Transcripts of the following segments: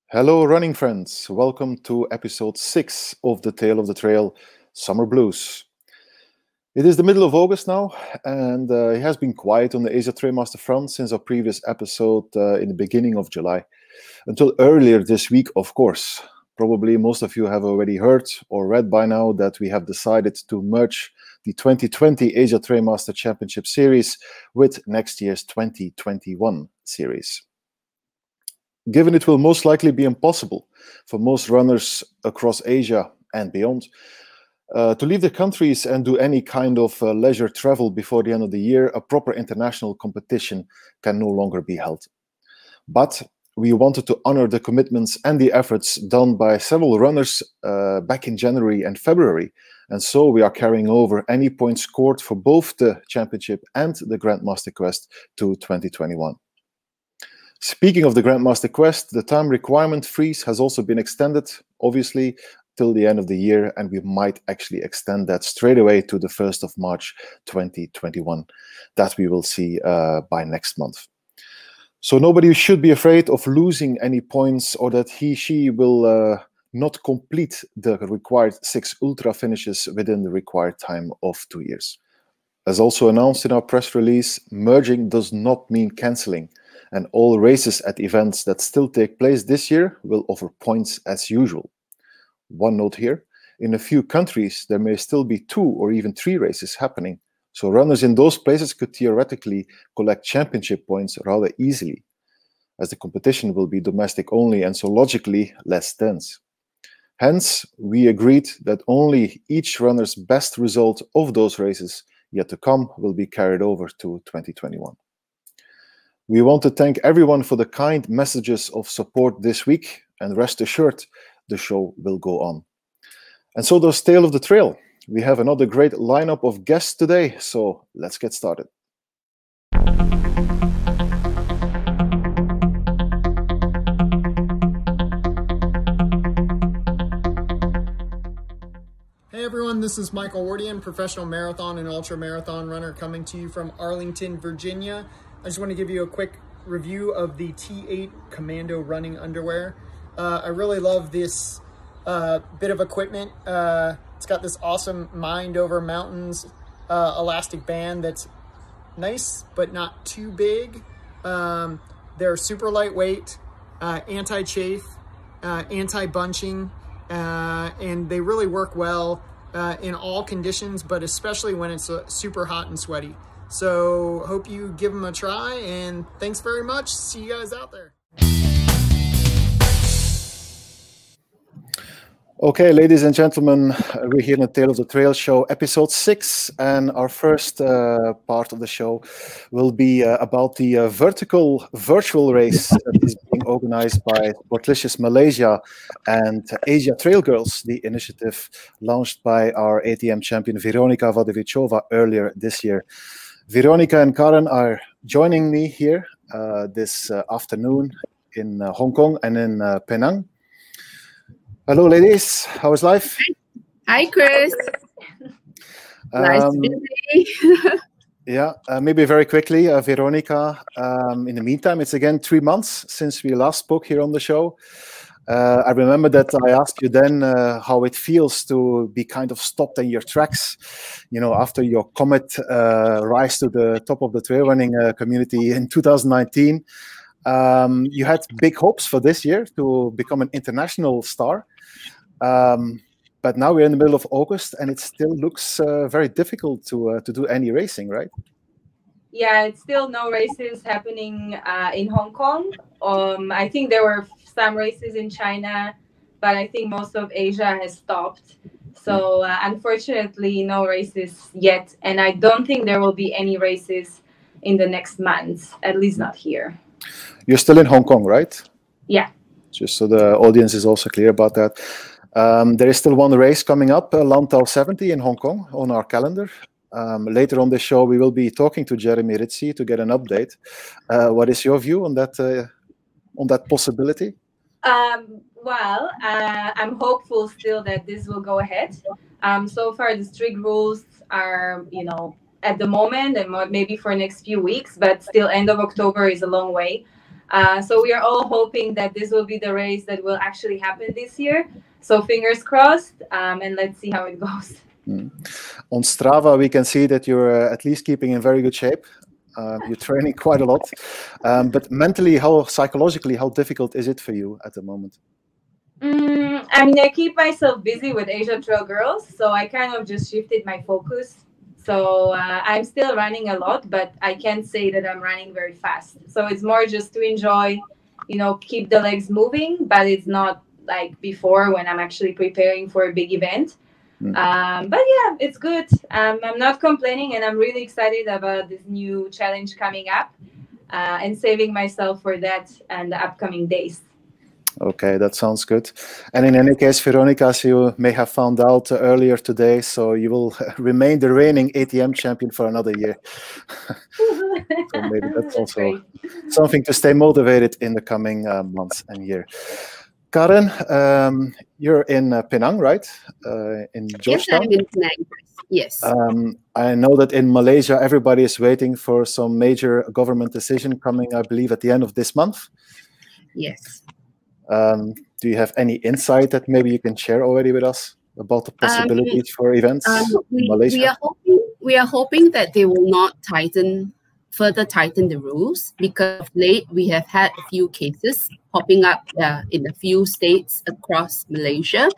Hello, running friends. Welcome to episode 6 of The Tale of the Trail Summer Blues. It is the middle of August now, and it has been quiet on the Asia Trailmaster front since our previous episode in the beginning of July. Until earlier this week, of course. Probably most of you have already heard or read by now that we have decided to merge the 2020 Asia Trailmaster Championship Series with next year's 2021 series. Given it will most likely be impossible for most runners across Asia and beyond to leave the countries and do any kind of leisure travel before the end of the year, a proper international competition can no longer be held. But we wanted to honor the commitments and the efforts done by several runners back in January and February, and so we are carrying over any points scored for both the championship and the Grandmaster Quest to 2021. Speaking of the Grandmaster Quest, the time requirement freeze has also been extended, obviously, till the end of the year, and we might actually extend that straight away to the 1st of March 2021. That we will see by next month. So nobody should be afraid of losing any points or that she will not complete the required 6 ultra finishes within the required time of 2 years. As also announced in our press release, merging does not mean cancelling, and all races at events that still take place this year will offer points as usual. One note here, in a few countries there may still be 2 or even 3 races happening, so runners in those places could theoretically collect championship points rather easily, as the competition will be domestic only and so logically less dense. Hence, we agreed that only each runner's best result of those races yet to come will be carried over to 2021. We want to thank everyone for the kind messages of support this week, and rest assured, the show will go on. And so does Tale of the Trail. We have another great lineup of guests today, so let's get started. Hey everyone, this is Michael Wardian, professional marathon and ultra marathon runner coming to you from Arlington, Virginia. I just want to give you a quick review of the T8 Commando running underwear. I really love this bit of equipment. It's got this awesome Mind Over Mountains elastic band that's nice but not too big. They're super lightweight, anti-chafe, anti-bunching, and they really work well in all conditions, but especially when it's super hot and sweaty. So hope you give them a try, and thanks very much. See you guys out there. Okay, ladies and gentlemen, we're here in the Tale of the Trail show, episode 6, and our first part of the show will be about the vertical virtual race that is being organized by Sportlicious Malaysia and Asia Trail Girls, the initiative launched by our ATM champion Veronika Vadovicova earlier this year. Veronika and Karen are joining me here this afternoon in Hong Kong and in Penang. Hello, ladies. How is life? Hi, Chris. Nice to be here. Yeah, maybe very quickly, Veronika. In the meantime, it's again 3 months since we last spoke here on the show. I remember that I asked you then how it feels to be kind of stopped in your tracks, you know, after your comet rise to the top of the trail running community in 2019. You had big hopes for this year to become an international star. But now we're in the middle of August and it still looks very difficult to do any racing, right? Yeah, it's still no races happening in Hong Kong. I think there were some races in China, but I think most of Asia has stopped. So unfortunately, no races yet. And I don't think there will be any races in the next months, at least not here. You're still in Hong Kong, right? Yeah. Just so the audience is also clear about that. There is still one race coming up, Lantau 70 in Hong Kong on our calendar. Later on the show, we will be talking to Jeremy Ritcey to get an update. What is your view on that possibility? Well, I'm hopeful still that this will go ahead. So far, the strict rules are, at the moment and maybe for next few weeks, but still end of October is a long way. So we are all hoping that this will be the race that will actually happen this year. So fingers crossed, and let's see how it goes. On Strava, we can see that you're at least keeping in very good shape. You're training quite a lot. But mentally, psychologically, how difficult is it for you at the moment? I mean, I keep myself busy with Asia Trail Girls, so I kind of just shifted my focus. So I'm still running a lot, but I can't say that I'm running very fast. So it's more just to enjoy, keep the legs moving, but it's not like before when I'm actually preparing for a big event. But yeah, it's good. I'm not complaining, and I'm really excited about this new challenge coming up and saving myself for that and the upcoming days. Okay, that sounds good. And in any case, Veronika, as you may have found out earlier today, so you will remain the reigning ATM champion for another year. So maybe that's also something to stay motivated in the coming months and year. Karen, you're in Penang, right? In Georgetown? Yes, I'm in Penang. Yes. I know that in Malaysia, everybody is waiting for some major government decision coming, I believe, at the end of this month. Yes. Do you have any insight that maybe you can share already with us about the possibilities for events in Malaysia? We are hoping that they will not further tighten the rules, because of late we have had a few cases popping up in a few states across Malaysia,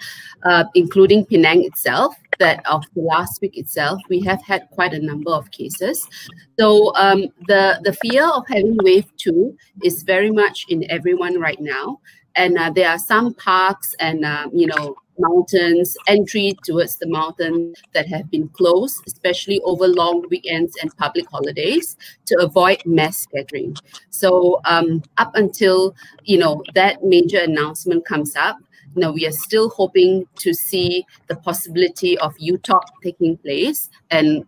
including Penang itself. That of the last week itself, we have had quite a number of cases. So the fear of having wave 2 is very much in everyone right now. And there are some parks and, mountains, entry towards the mountain that have been closed, especially over long weekends and public holidays, to avoid mass gathering. So up until, that major announcement comes up, we are still hoping to see the possibility of UTOC taking place, and,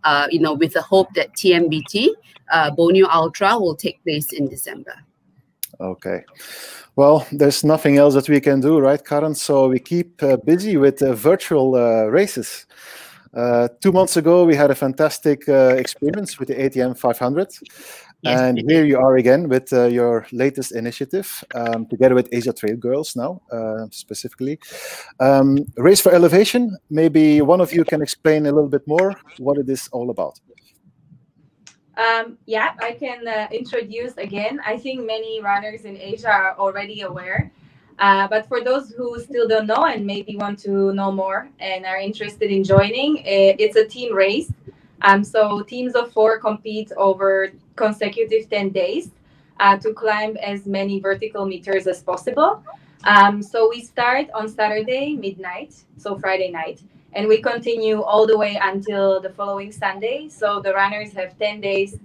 with the hope that TMBT, Borneo Ultra, will take place in December. Okay. Well, there's nothing else that we can do, right, Karen? So we keep busy with virtual races. 2 months ago, we had a fantastic experience with the ATM 500. Yes, and here you are again with your latest initiative, together with Asia Trail Girls now, specifically. Race for Elevation, maybe one of you can explain a little bit more what it is all about. Yeah, I can introduce again. I think many runners in Asia are already aware. But for those who still don't know and maybe want to know more and are interested in joining, it's a team race. So teams of 4 compete over consecutive 10 days to climb as many vertical meters as possible. So we start on Saturday midnight, so Friday night. And we continue all the way until the following Sunday. So the runners have 10 days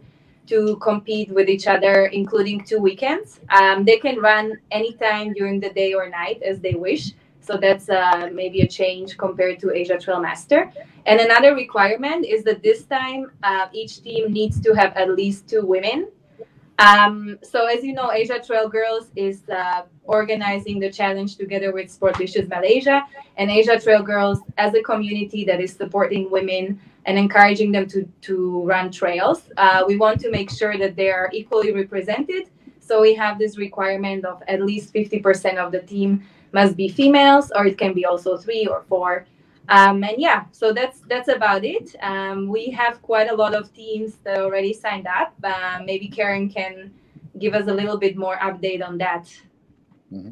to compete with each other, including 2 weekends. They can run anytime during the day or night as they wish. So that's maybe a change compared to Asia Trail Master. And another requirement is that this time each team needs to have at least 2 women. So as you know, Asia Trail Girls is organizing the challenge together with Sportlicious Malaysia, and Asia Trail Girls as a community that is supporting women and encouraging them to run trails. We want to make sure that they are equally represented. So we have this requirement of at least 50% of the team must be females, or it can be also 3 or 4. And yeah, so that's about it. We have quite a lot of teams that already signed up. Maybe Karen can give us a little bit more update on that. Mm-hmm.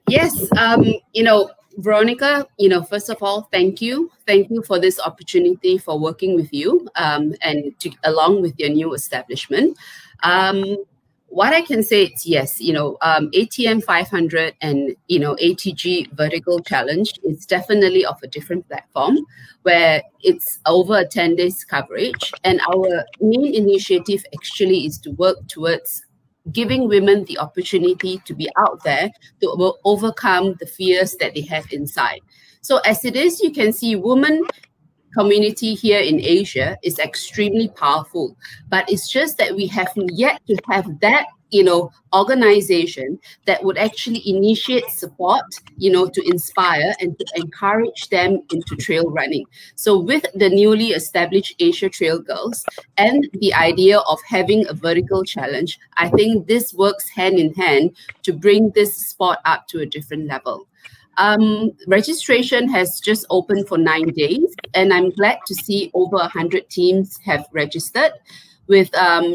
Yes, Veronika, first of all, thank you. Thank you for this opportunity for working with you and along with your new establishment. What I can say is yes, ATM 500 and, ATG Vertical Challenge is definitely of a different platform where it's over a 10 days coverage. And our main initiative actually is to work towards giving women the opportunity to be out there to overcome the fears that they have inside. So as it is, you can see women community here in Asia is extremely powerful, but it's just that we have yet to have that, organization that would actually initiate support, to inspire and to encourage them into trail running. So with the newly established Asia Trail Girls and the idea of having a vertical challenge, I think this works hand in hand to bring this sport up to a different level. Registration has just opened for 9 days, and I'm glad to see over 100 teams have registered, with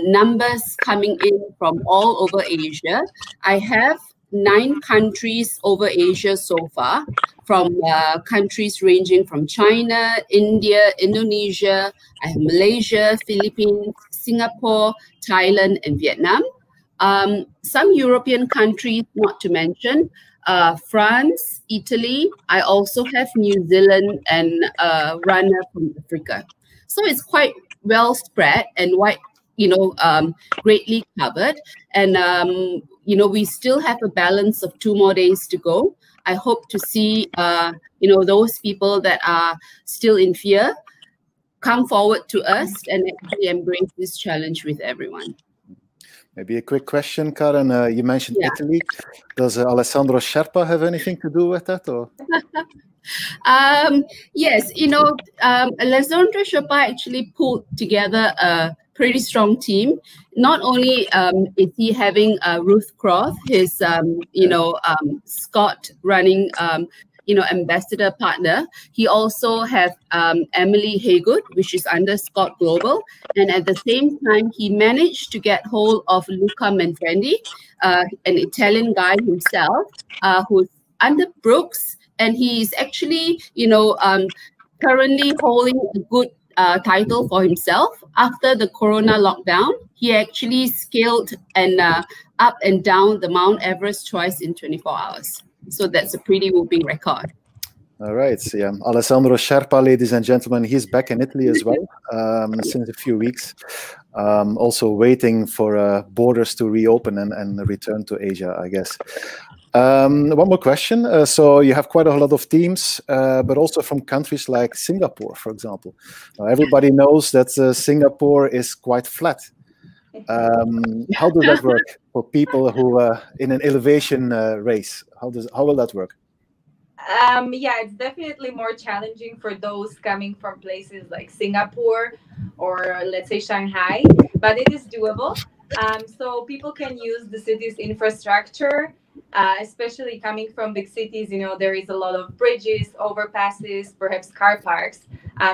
numbers coming in from all over Asia. I have 9 countries over Asia so far, from countries ranging from China, India, Indonesia. I have Malaysia, Philippines, Singapore, Thailand, and Vietnam. Some European countries, not to mention, France, Italy. I also have New Zealand and a runner from Africa. So it's quite well spread and greatly covered. And, we still have a balance of 2 more days to go. I hope to see, those people that are still in fear come forward to us and actually embrace this challenge with everyone. Maybe a quick question, Karen. You mentioned Italy. Does Alessandro Sherpa have anything to do with that? Or? Yes, Alessandro Sherpa actually pulled together a pretty strong team. Not only is he having Ruth Croft, his Scott running ambassador partner. He also has Emily Haygood, which is under Scott Global. And at the same time, he managed to get hold of Luca Manfrendi, an Italian guy himself, who's under Brooks. And he's actually, currently holding a good title for himself. After the Corona lockdown, he actually scaled and up and down the Mount Everest twice in 24 hours. So that's a pretty whooping record. All right. So, yeah. Alessandro Sherpa, ladies and gentlemen, he's back in Italy as well since a few weeks. Also waiting for borders to reopen and return to Asia, I guess. One more question. So you have quite a lot of teams, but also from countries like Singapore, for example. Everybody knows that Singapore is quite flat. How does that work for people who in an elevation race? How will that work? Yeah, it's definitely more challenging for those coming from places like Singapore or let's say Shanghai, but it is doable. So people can use the city's infrastructure, especially coming from big cities. There is a lot of bridges, overpasses, perhaps car parks.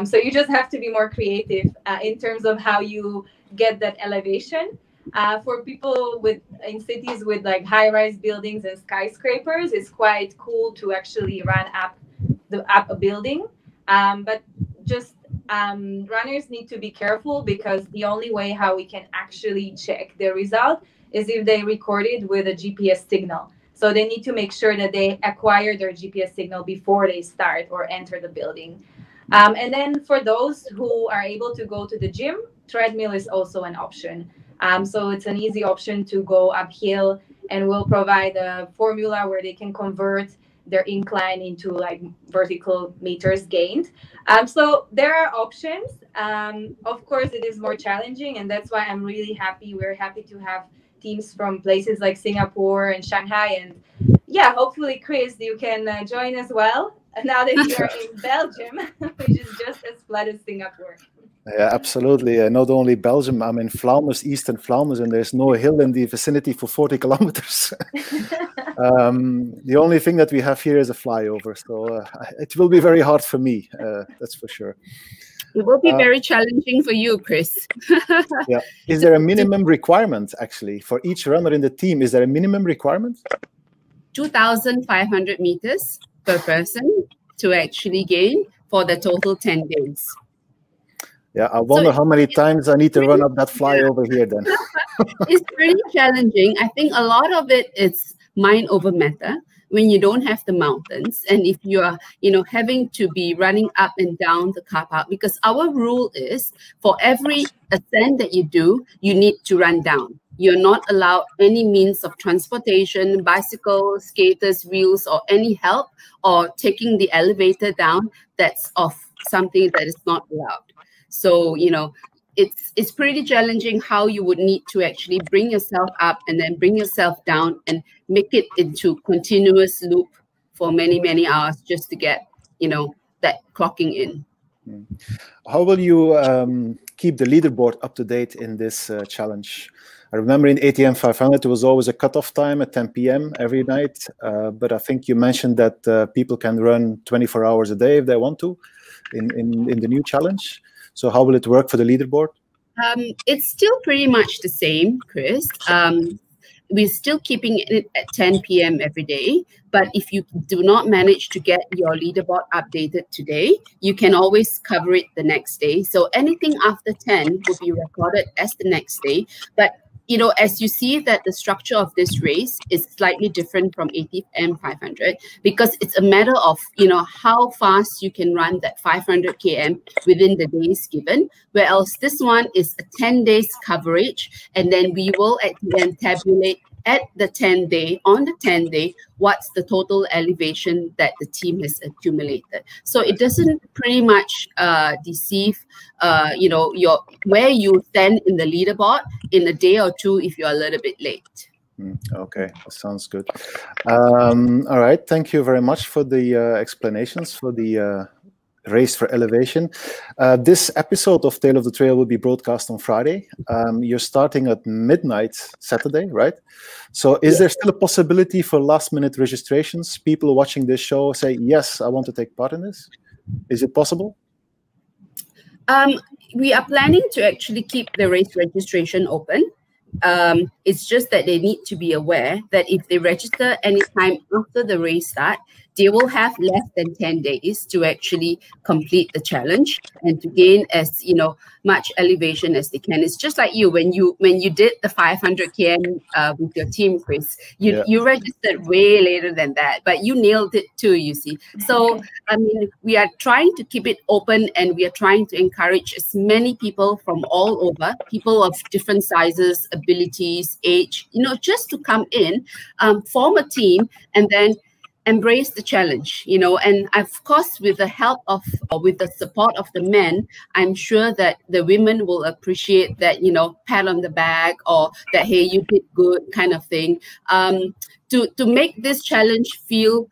So you just have to be more creative in terms of how you get that elevation. For people in cities with like high-rise buildings and skyscrapers, it's quite cool to actually run up a building. But just runners need to be careful, because the only way how we can actually check the result is if they record it with a GPS signal. So they need to make sure that they acquire their GPS signal before they start or enter the building. And then for those who are able to go to the gym, treadmill is also an option. So it's an easy option to go uphill, and we'll provide a formula where they can convert their incline into like vertical meters gained. So there are options. Of course, it is more challenging, and that's why I'm really happy. We're happy to have teams from places like Singapore and Shanghai. And yeah, hopefully, Chris, you can join as well now that you're in Belgium, which is just as flat as Singapore. Yeah, absolutely. Not only Belgium, I'm in Flanders, eastern Flanders, and there's no hill in the vicinity for 40 kilometers. The only thing that we have here is a flyover, so it will be very hard for me, that's for sure. It will be very challenging for you, Chris. Yeah. Is there a minimum requirement, actually, for each runner in the team? Is there a minimum requirement? 2,500 meters per person to actually gain for the total 10 days. Yeah, I wonder how many times I need to run up that flyover here then. It's pretty challenging. I think a lot of it is mind over matter when you don't have the mountains, and if you are, having to be running up and down the car park, because our rule is for every ascent that you do, you need to run down. You're not allowed any means of transportation, bicycles, skaters, wheels, or any help, or taking the elevator down that's of something that is not allowed. So, it's pretty challenging how you would need to actually bring yourself up and then bring yourself down and make it into continuous loop for many, many hours just to get, that clocking in. How will you keep the leaderboard up to date in this challenge? I remember in ATM 500, there was always a cutoff time at 10 p.m. every night. But I think you mentioned that people can run 24 hours a day if they want to in the new challenge. So how will it work for the leaderboard? It's still pretty much the same, Chris. We're still keeping it at 10 p.m. every day. But if you do not manage to get your leaderboard updated today, you can always cover it the next day. So anything after 10 will be recorded as the next day. But as you see that the structure of this race is slightly different from ATM 500 because it's a matter of, how fast you can run that 500 km within the days given, whereas this one is a 10 days coverage. And then we will at the end tabulate at the 10 day, on the 10 day, what's the total elevation that the team has accumulated. So it doesn't pretty much deceive, where you stand in the leaderboard in a day or two if you're a little bit late. Okay, that sounds good. All right, thank you very much for the explanations for the Race for Elevation. This episode of Tale of the Trail will be broadcast on Friday. You're starting at midnight Saturday, right? So is there still a possibility for last-minute registrations? People watching this show say, yes, I want to take part in this. Is it possible? We are planning to actually keep the race registration open. It's just that they need to be aware that if they register anytime after the race start, they will have less than 10 days to actually complete the challenge and to gain as much elevation as they can. It's just like you when you did the 500 km with your team, Chris. You registered way later than that, but you nailed it too. You see, so we are trying to keep it open and we are trying to encourage as many people from all over, people of different sizes, abilities, age, just to come in, form a team, and then embrace the challenge, and of course, with the help of, or with the support of the men, I'm sure that the women will appreciate that, pat on the back or that, hey, you did good kind of thing, to make this challenge feel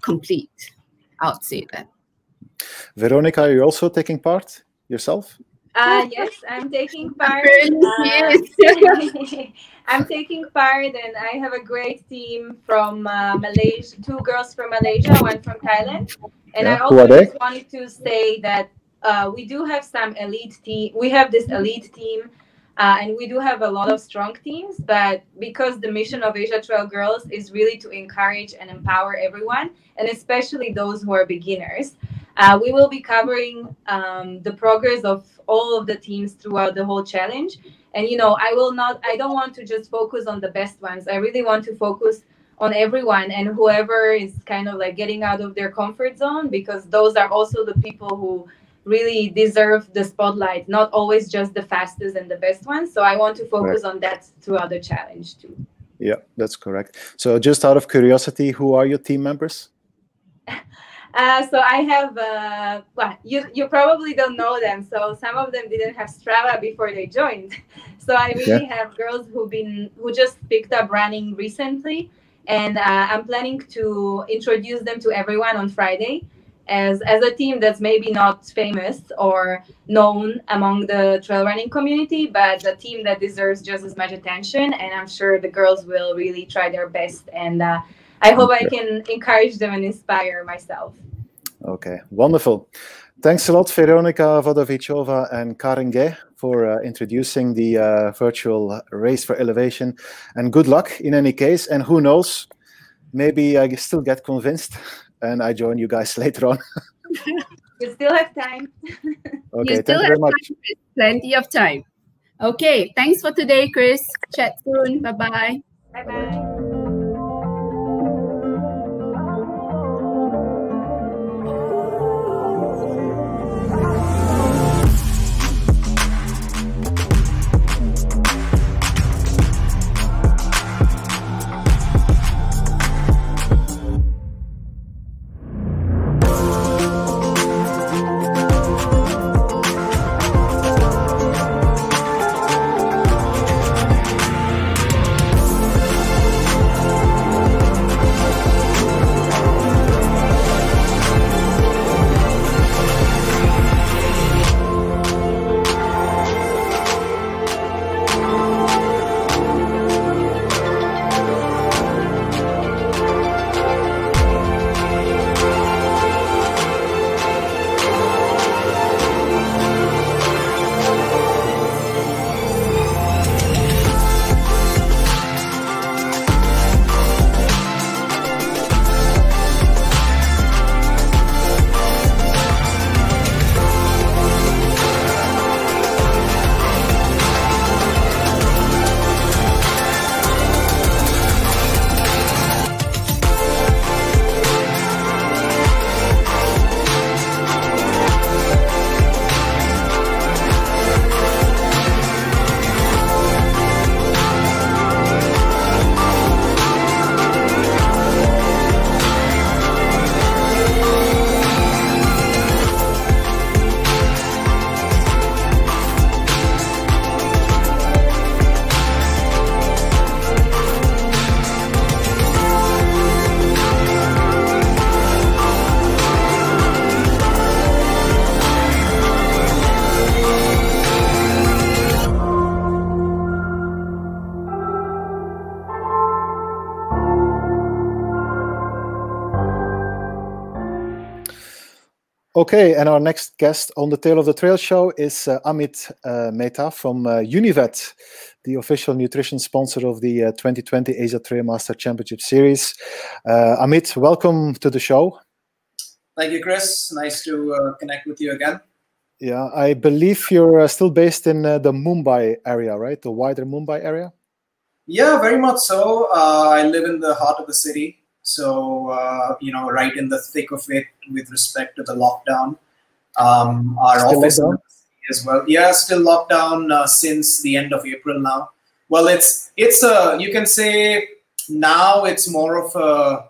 complete. I would say that. Veronika, are you also taking part yourself? Yes, I'm taking part. I'm taking part, and I have a great team from Malaysia, 2 girls from Malaysia, 1 from Thailand. And I also just wanted to say that we do have some elite team. We have this elite team, and we do have a lot of strong teams. But because the mission of Asia Trail Girls is really to encourage and empower everyone, and especially those who are beginners, we will be covering the progress of all of the teams throughout the whole challenge. And, I don't want to just focus on the best ones. I really want to focus on everyone and whoever is kind of like getting out of their comfort zone, because those are also the people who really deserve the spotlight, not always just the fastest and the best ones. So I want to focus on that throughout the challenge too. Yeah, that's correct. So just out of curiosity, who are your team members? So I have, you probably don't know them. So some of them didn't have Strava before they joined. So I really have girls who just picked up running recently. And I'm planning to introduce them to everyone on Friday as a team that's maybe not famous or known among the trail running community, but a team that deserves just as much attention. And I'm sure the girls will really try their best. And I hope I can encourage them and inspire myself. Okay, wonderful. Thanks a lot, Veronika, Vadovicova, and Karen Ge for introducing the virtual Race for Elevation. And good luck in any case. And who knows, maybe I still get convinced and I join you guys later on. You still have time. Okay, thank you very much. Plenty of time. Okay, thanks for today, Chris. Chat soon. Bye-bye. Bye-bye. Okay, and our next guest on the Tale of the Trail show is Amit Mehta from Unived, the official nutrition sponsor of the 2020 Asia Trail Master Championship Series. Amit, welcome to the show. Thank you, Chris. Nice to connect with you again. Yeah, I believe you're still based in the Mumbai area, right? The wider Mumbai area? Yeah, very much so. I live in the heart of the city. So, right in the thick of it with respect to the lockdown. Our Still office lockdown? as well. Yeah, still locked down since the end of April now. Well, it's you can say now it's more of a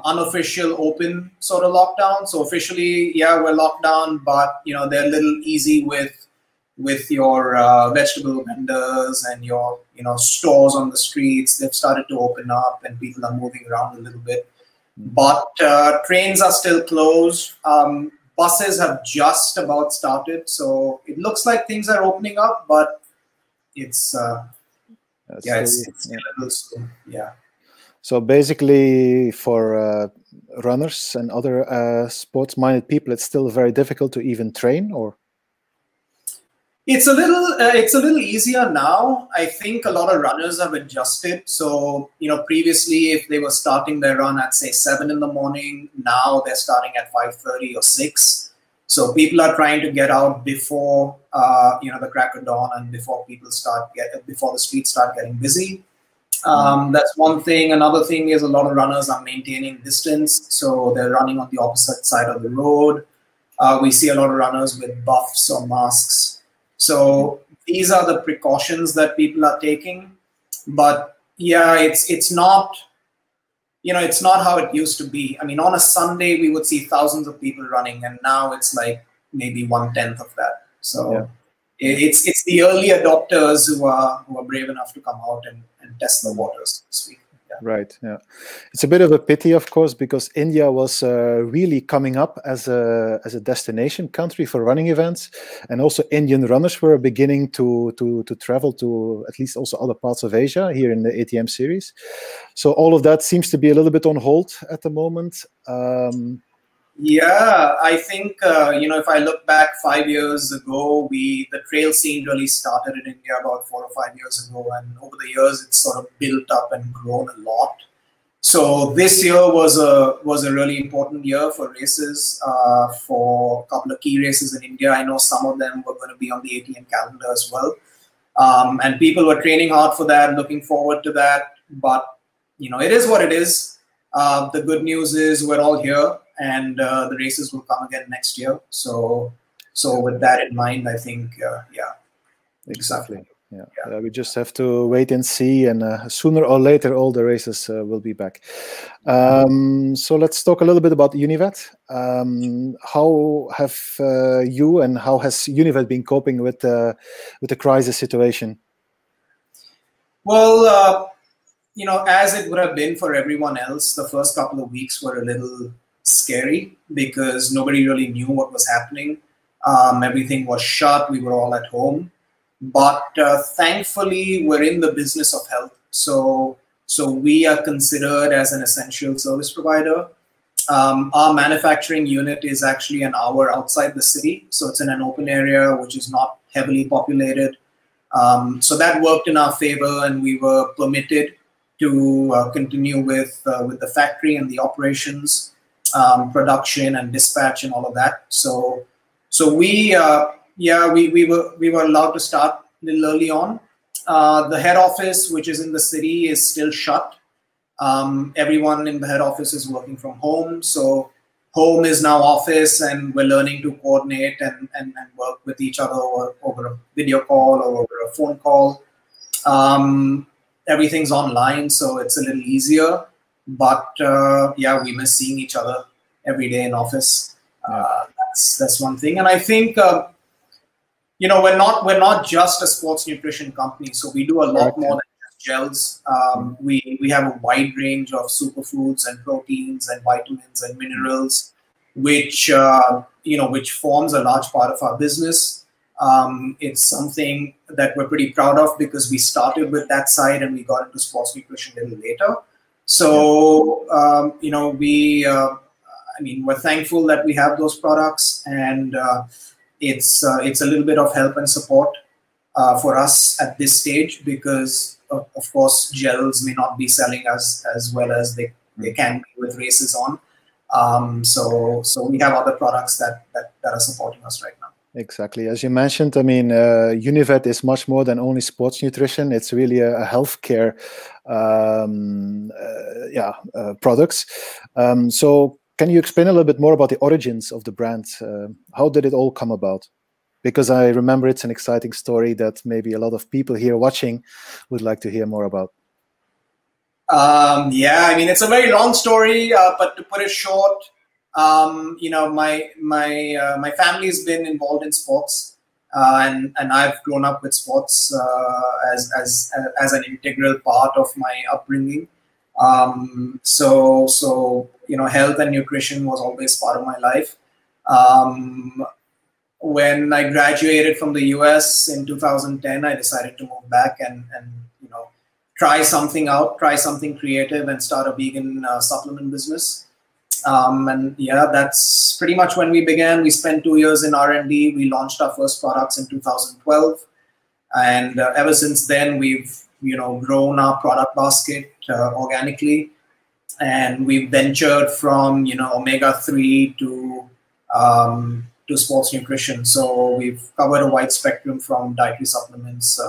unofficial open sort of lockdown. So officially, yeah, we're locked down, but they're a little easy with your vegetable vendors and your stores on the streets. They've started to open up and people are moving around a little bit. But trains are still closed. Buses have just about started, so it looks like things are opening up, but it's still a little slow. Yeah. So basically, for runners and other sports-minded people, it's still very difficult to even train, or? It's a little easier now. I think a lot of runners have adjusted. So, previously if they were starting their run at say 7 in the morning, now they're starting at 5:30 or 6. So people are trying to get out before the crack of dawn and before before the streets start getting busy. That's one thing. Another thing is a lot of runners are maintaining distance. So they're running on the opposite side of the road. We see a lot of runners with buffs or masks. So these are the precautions that people are taking, but yeah, it's not, it's not how it used to be. I mean, on a Sunday we would see thousands of people running, and now it's like maybe 1/10 of that. So yeah. It's the early adopters who are brave enough to come out and test the waters, so to speak. Yeah. Right. Yeah, it's a bit of a pity, of course, because India was really coming up as a destination country for running events, and also Indian runners were beginning to travel to at least also other parts of Asia here in the ATM series. So all of that seems to be a little bit on hold at the moment. Yeah, I think if I look back 5 years ago, the trail scene really started in India about 4 or 5 years ago, and over the years it's sort of built up and grown a lot. So this year was a really important year for races, for a couple of key races in India. I know some of them were going to be on the ATM calendar as well, and people were training hard for that, looking forward to that. But it is what it is. The good news is we're all here. And the races will come again next year. So with that in mind, I think, yeah. Exactly. Yeah. We just have to wait and see, and sooner or later, all the races will be back. So let's talk a little bit about Unived. How have you and how has Unived been coping with the crisis situation? Well, as it would have been for everyone else, the first couple of weeks were a little scary because nobody really knew what was happening. Everything was shut. We were all at home. But thankfully, we're in the business of health. So we are considered as an essential service provider. Our manufacturing unit is actually an hour outside the city. So it's in an open area, which is not heavily populated. So that worked in our favor, and we were permitted to continue with the factory and the operations. Production and dispatch and all of that. So we were allowed to start a little early on. The head office, which is in the city, is still shut. Everyone in the head office is working from home. So home is now office, and we're learning to coordinate and work with each other over a video call or over a phone call. Everything's online, so it's a little easier. But yeah, we miss seeing each other every day in office. That's one thing, and I think we're not just a sports nutrition company, so we do a lot more than just gels. We have a wide range of superfoods and proteins and vitamins and minerals, which forms a large part of our business. It's something that we're pretty proud of because we started with that side and we got into sports nutrition a little later. So, I mean, we're thankful that we have those products, and it's a little bit of help and support for us at this stage, because of course gels may not be selling as well as they can be with races on. So we have other products that are supporting us right now. Exactly. As you mentioned, I mean, Unived is much more than only sports nutrition. It's really a healthcare products. So can you explain a little bit more about the origins of the brand? How did it all come about? Because I remember it's an exciting story that maybe a lot of people here watching would like to hear more about. Yeah, I mean, it's a very long story, but to put it short, you know, my family's been involved in sports, and I've grown up with sports as an integral part of my upbringing. So you know, health and nutrition was always part of my life. When I graduated from the US in 2010, I decided to move back and you know, try something out, try something creative, and start a vegan supplement business. And yeah, that's pretty much when we began. We spent 2 years in R&D. We launched our first products in 2012, and ever since then we've, you know, grown our product basket organically, and we've ventured from, you know, omega-3 to sports nutrition. So we've covered a wide spectrum from dietary supplements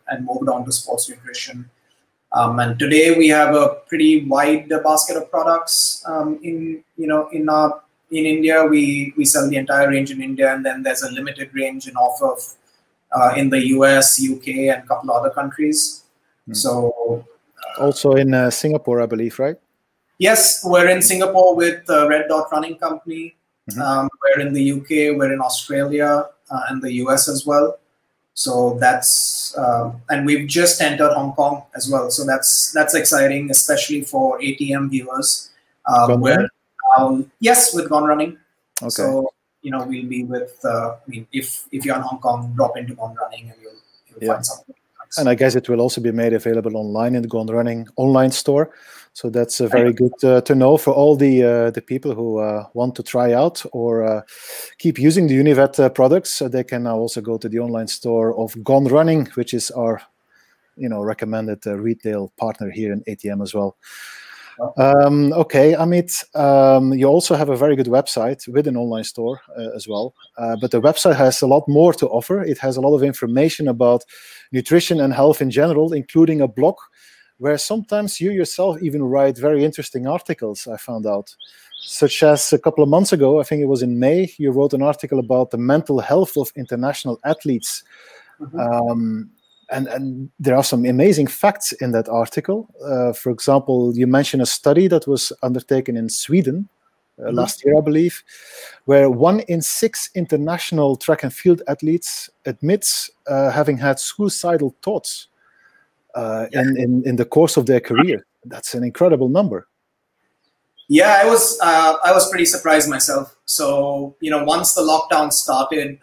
and moved on to sports nutrition. And today we have a pretty wide basket of products. In India, we sell the entire range in India, and then there's a limited range in offer in the US, UK, and a couple of other countries. So also in Singapore, I believe, right? Yes, we're in Singapore with Red Dot Running Company. We're in the UK, we're in Australia, and the US as well. So that's and we've just entered Hong Kong as well. So that's exciting, especially for ATM viewers. Yes, with Gone Running. Okay. So you know, we'll be with. I mean, if you're in Hong Kong, drop into Gone Running and you'll find something. And I guess it will also be made available online in the Gone Running online store. So that's very good to know for all the people who want to try out or keep using the Unived products. They can now also go to the online store of Gone Running, which is our, you know, recommended retail partner here in ATM as well. Okay, Amit, you also have a very good website with an online store as well. But the website has a lot more to offer. It has a lot of information about nutrition and health in general, including a blog where sometimes you yourself even write very interesting articles, I found out. Such as a couple of months ago, I think it was in May, you wrote an article about the mental health of international athletes. And there are some amazing facts in that article. For example, you mentioned a study that was undertaken in Sweden last year, I believe, where 1 in 6 international track and field athletes admits having had suicidal thoughts in the course of their career. That's an incredible number. Yeah, I was pretty surprised myself. So, you know, once the lockdown started,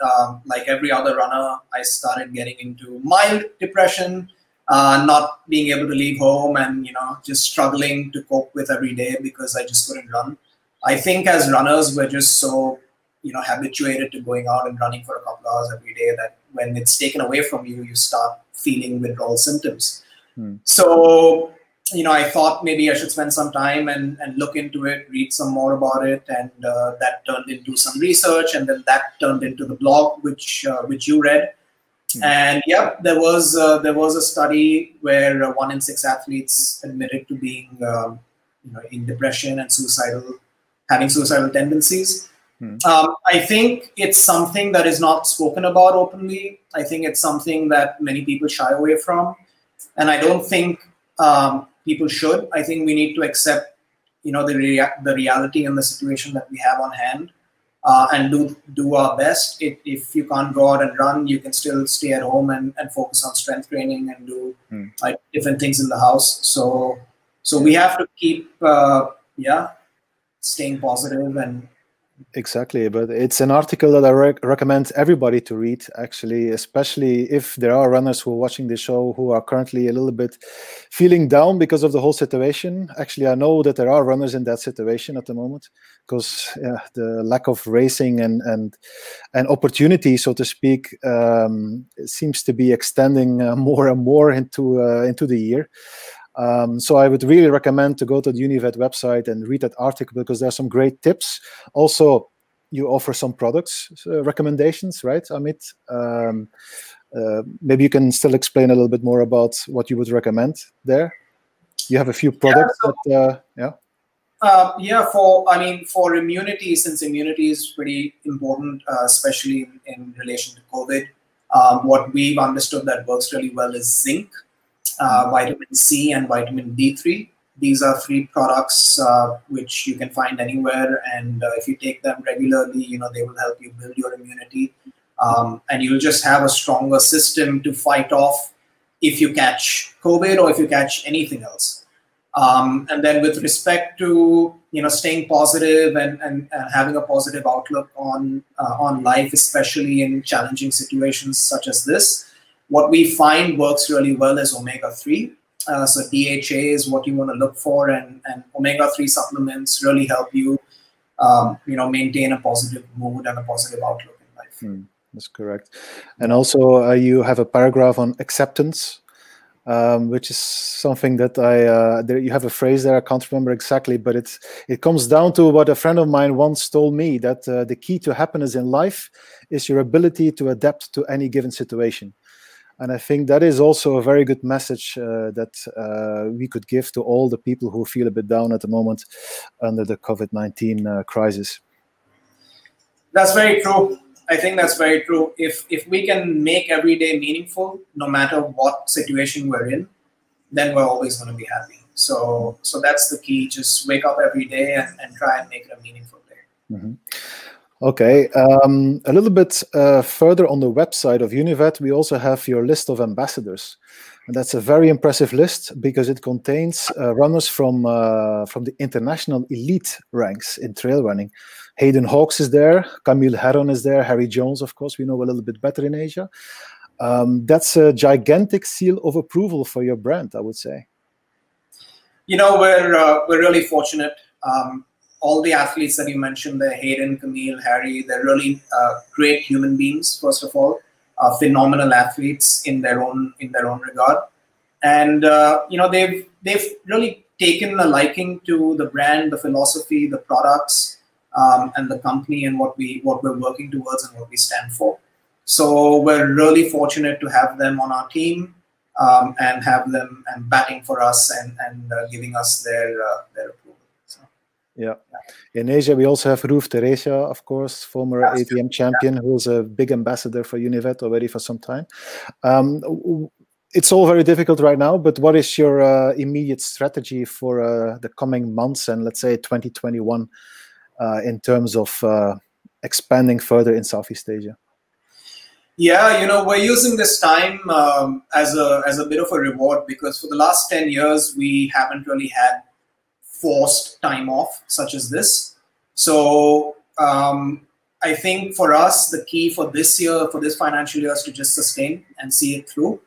like every other runner, I started getting into mild depression, not being able to leave home, and, you know, just struggling to cope with every day because I just couldn't run. I think as runners, we're just so, you know, habituated to going out and running for a couple of hours every day that when it's taken away from you, you start feeling withdrawal symptoms. So, you know, I thought maybe I should spend some time and look into it, read some more about it, and that turned into some research, and then that turned into the blog, which you read. And yeah, there was a study where 1 in 6 athletes admitted to being, you know, in depression and having suicidal tendencies. I think it's something that is not spoken about openly. I think it's something that many people shy away from, and I don't think people should. I think we need to accept, you know, the reality and the situation that we have on hand, and do our best. If you can't go out and run, you can still stay at home and focus on strength training and do like different things in the house. So we have to keep staying positive and Exactly, but it's an article that I recommend everybody to read, actually, especially if there are runners who are watching the show who are currently a little bit feeling down because of the whole situation. Actually, I know that there are runners in that situation at the moment because the lack of racing and opportunity, so to speak, seems to be extending more and more into the year. So I would really recommend to go to the Unived website and read that article because there are some great tips. Also, you offer some products recommendations, right, Amit? Maybe you can still explain a little bit more about what you would recommend there. You have a few products for immunity, since immunity is pretty important, especially in relation to COVID, what we've understood that works really well is zinc, vitamin C, and vitamin D3. These are 3 products which you can find anywhere, and if you take them regularly, they will help you build your immunity, and you'll just have a stronger system to fight off if you catch COVID or if you catch anything else. And then with respect to staying positive and having a positive outlook on life, especially in challenging situations such as this, what we find works really well is omega-3. So DHA is what you want to look for, and omega-3 supplements really help you, maintain a positive mood and a positive outlook in life. That's correct. And also, you have a paragraph on acceptance, which is something that you have a phrase there. I can't remember exactly, but it comes down to what a friend of mine once told me, that the key to happiness in life is your ability to adapt to any given situation. And I think that is also a very good message that we could give to all the people who feel a bit down at the moment under the COVID-19 crisis. That's very true. I think that's very true. If we can make every day meaningful, no matter what situation we're in, then we're always going to be happy. So that's the key. Just wake up every day and try and make it a meaningful day. Mm-hmm. Okay, a little bit further on the website of Unived, we also have your list of ambassadors. And that's a very impressive list because it contains runners from the international elite ranks in trail running. Hayden Hawks is there, Camille Herron is there, Harry Jones, of course, we know a little bit better in Asia. That's a gigantic seal of approval for your brand, I would say. We're really fortunate. All the athletes that you mentioned there, Hayden, Camille, Harry, they're really great human beings, first of all, phenomenal athletes in their own regard. And, they've really taken a liking to the brand, the philosophy, the products, and the company and what we're working towards and what we stand for. So we're really fortunate to have them on our team and have them batting for us and giving us their approval. Yeah. In Asia, we also have Ruth Teresia, of course, former ATM champion, who's a big ambassador for Unived already for some time. It's all very difficult right now, but what is your immediate strategy for the coming months and let's say 2021 in terms of expanding further in Southeast Asia? Yeah, we're using this time as a bit of a reward because for the last 10 years, we haven't really had forced time off such as this. So I think for us, the key for this year, for this financial year, is to just sustain and see it through.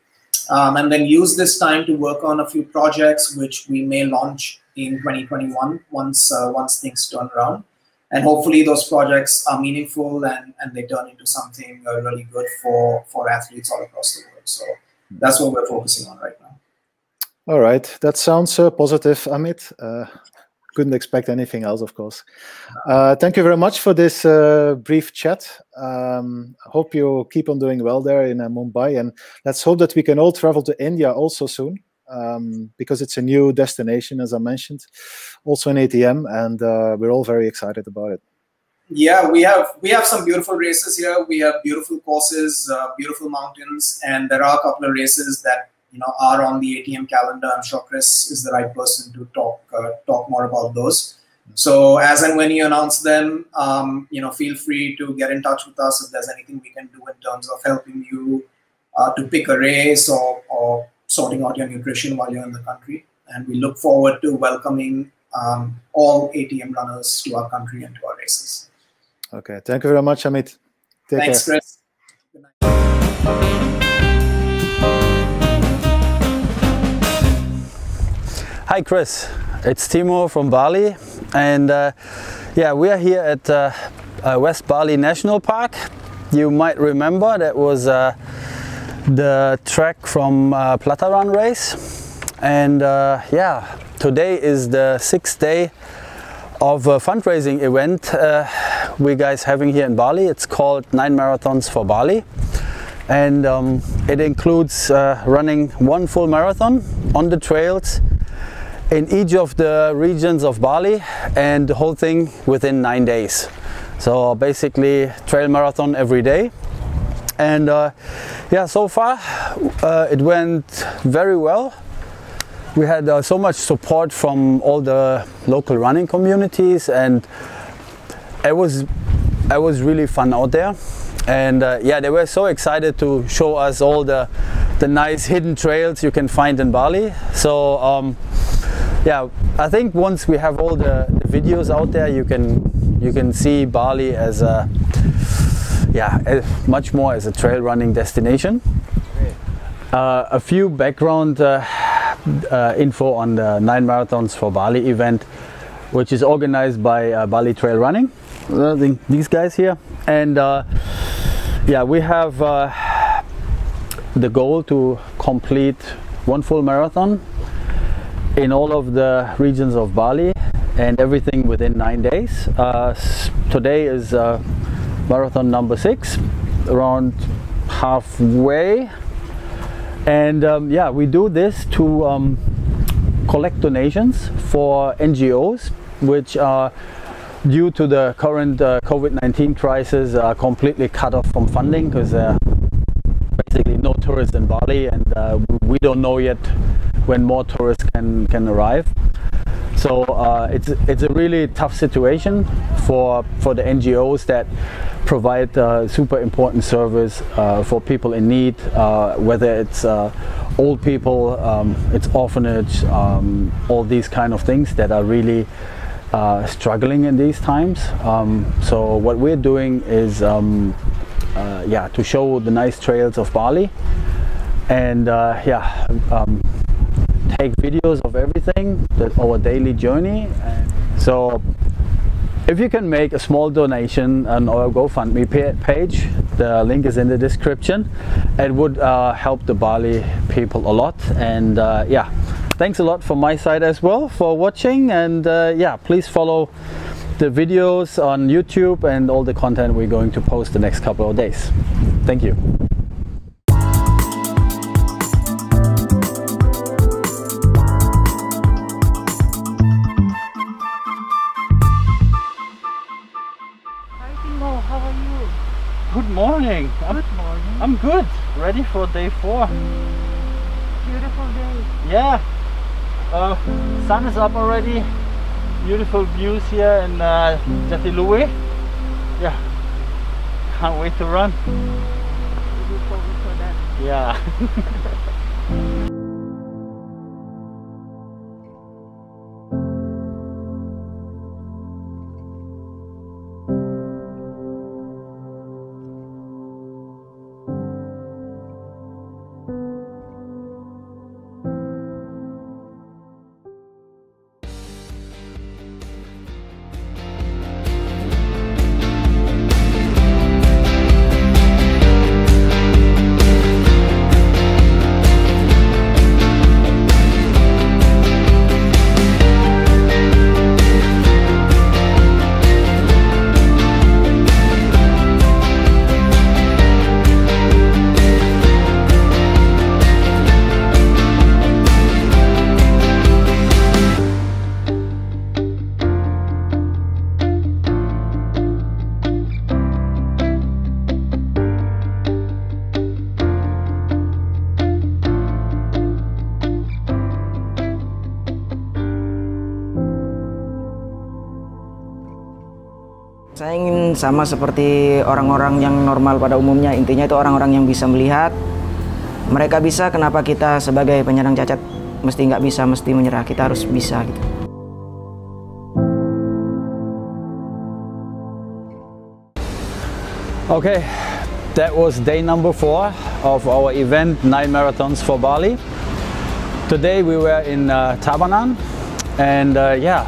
And then use this time to work on a few projects which we may launch in 2021 once things turn around. And hopefully those projects are meaningful and they turn into something really good for athletes all across the world. So that's what we're focusing on right now. All right, that sounds positive, Amit. Couldn't expect anything else, of course. Thank you very much for this brief chat. Hope you keep on doing well there in Mumbai, and let's hope that we can all travel to India also soon, because it's a new destination, as I mentioned, also in ATM, and we're all very excited about it. Yeah, we have some beautiful races here. We have beautiful courses, beautiful mountains, and there are a couple of races that are on the ATM calendar. I'm sure Chris is the right person to talk more about those. So as and when you announce them, feel free to get in touch with us if there's anything we can do in terms of helping you to pick a race or sorting out your nutrition while you're in the country. And we look forward to welcoming all ATM runners to our country and to our races. Okay, thank you very much, Amit. Thanks, care. Chris. Hi, Chris. It's Thimo from Bali, and yeah, we are here at West Bali National Park. You might remember that was the track from Plataran race, and yeah, today is the 6th day of a fundraising event we guys having here in Bali. It's called 9 Marathons for Bali, and it includes running 1 full marathon on the trails in each of the regions of Bali, and the whole thing within 9 days. So basically trail marathon every day. And yeah, so far it went very well. We had so much support from all the local running communities, and it was really fun out there. And yeah, they were so excited to show us all the nice hidden trails you can find in Bali. So yeah, I think once we have all the videos out there, you can see Bali as a much more as a trail running destination. A few background info on the 9 Marathons for Bali event, which is organized by Bali Trail Running, these guys here. And yeah, we have the goal to complete 1 full marathon in all of the regions of Bali, and everything within 9 days. Today is marathon number 6, around halfway. And yeah, we do this to collect donations for NGOs, which are, due to the current COVID-19 crisis, are completely cut off from funding, because basically no tourists in Bali, and we don't know yet when more tourists can arrive. So it's a really tough situation for the NGOs that provide super important service for people in need, whether it's old people, it's orphanage, all these kind of things that are really struggling in these times. So what we're doing is yeah, to show the nice trails of Bali, and yeah, take videos of everything, our daily journey. So if you can make a small donation on our GoFundMe page, the link is in the description, it would help the Bali people a lot. And yeah, thanks a lot from my side as well for watching, and yeah, please follow the videos on YouTube and all the content we're going to post the next couple of days. Thank you. Good morning. Good morning. I'm good. Ready for day 4. Beautiful day. Yeah. Sun is up already. Beautiful views here in Jatiluwe. Yeah. Can't wait to run. We look forward for that. Yeah. Saya ingin sama seperti orang-orang yang normal pada umumnya, intinya itu orang-orang yang bisa melihat. Mereka bisa, kenapa kita sebagai penyandang cacat mesti nggak bisa, mesti menyerah, kita harus bisa gitu. Okay, that was day number 4 of our event, 9 Marathons for Bali. Today we were in Tabanan, and yeah,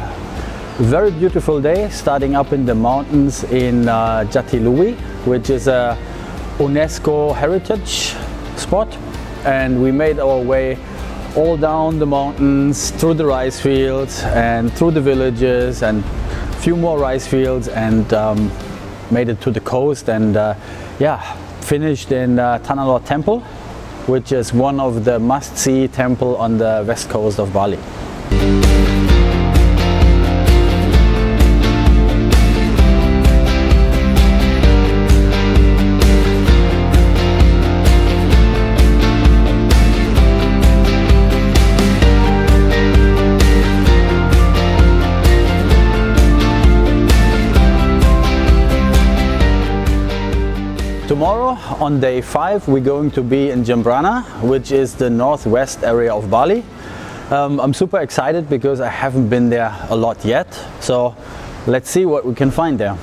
very beautiful day, starting up in the mountains in Jatiluwi, which is a UNESCO heritage spot, and we made our way all down the mountains, through the rice fields and through the villages and a few more rice fields, and made it to the coast, and yeah, finished in Tanalor Temple, which is one of the must-see temple on the west coast of Bali. Tomorrow, on day 5, we're going to be in Jembrana, which is the northwest area of Bali. I'm super excited because I haven't been there a lot yet, so let's see what we can find there.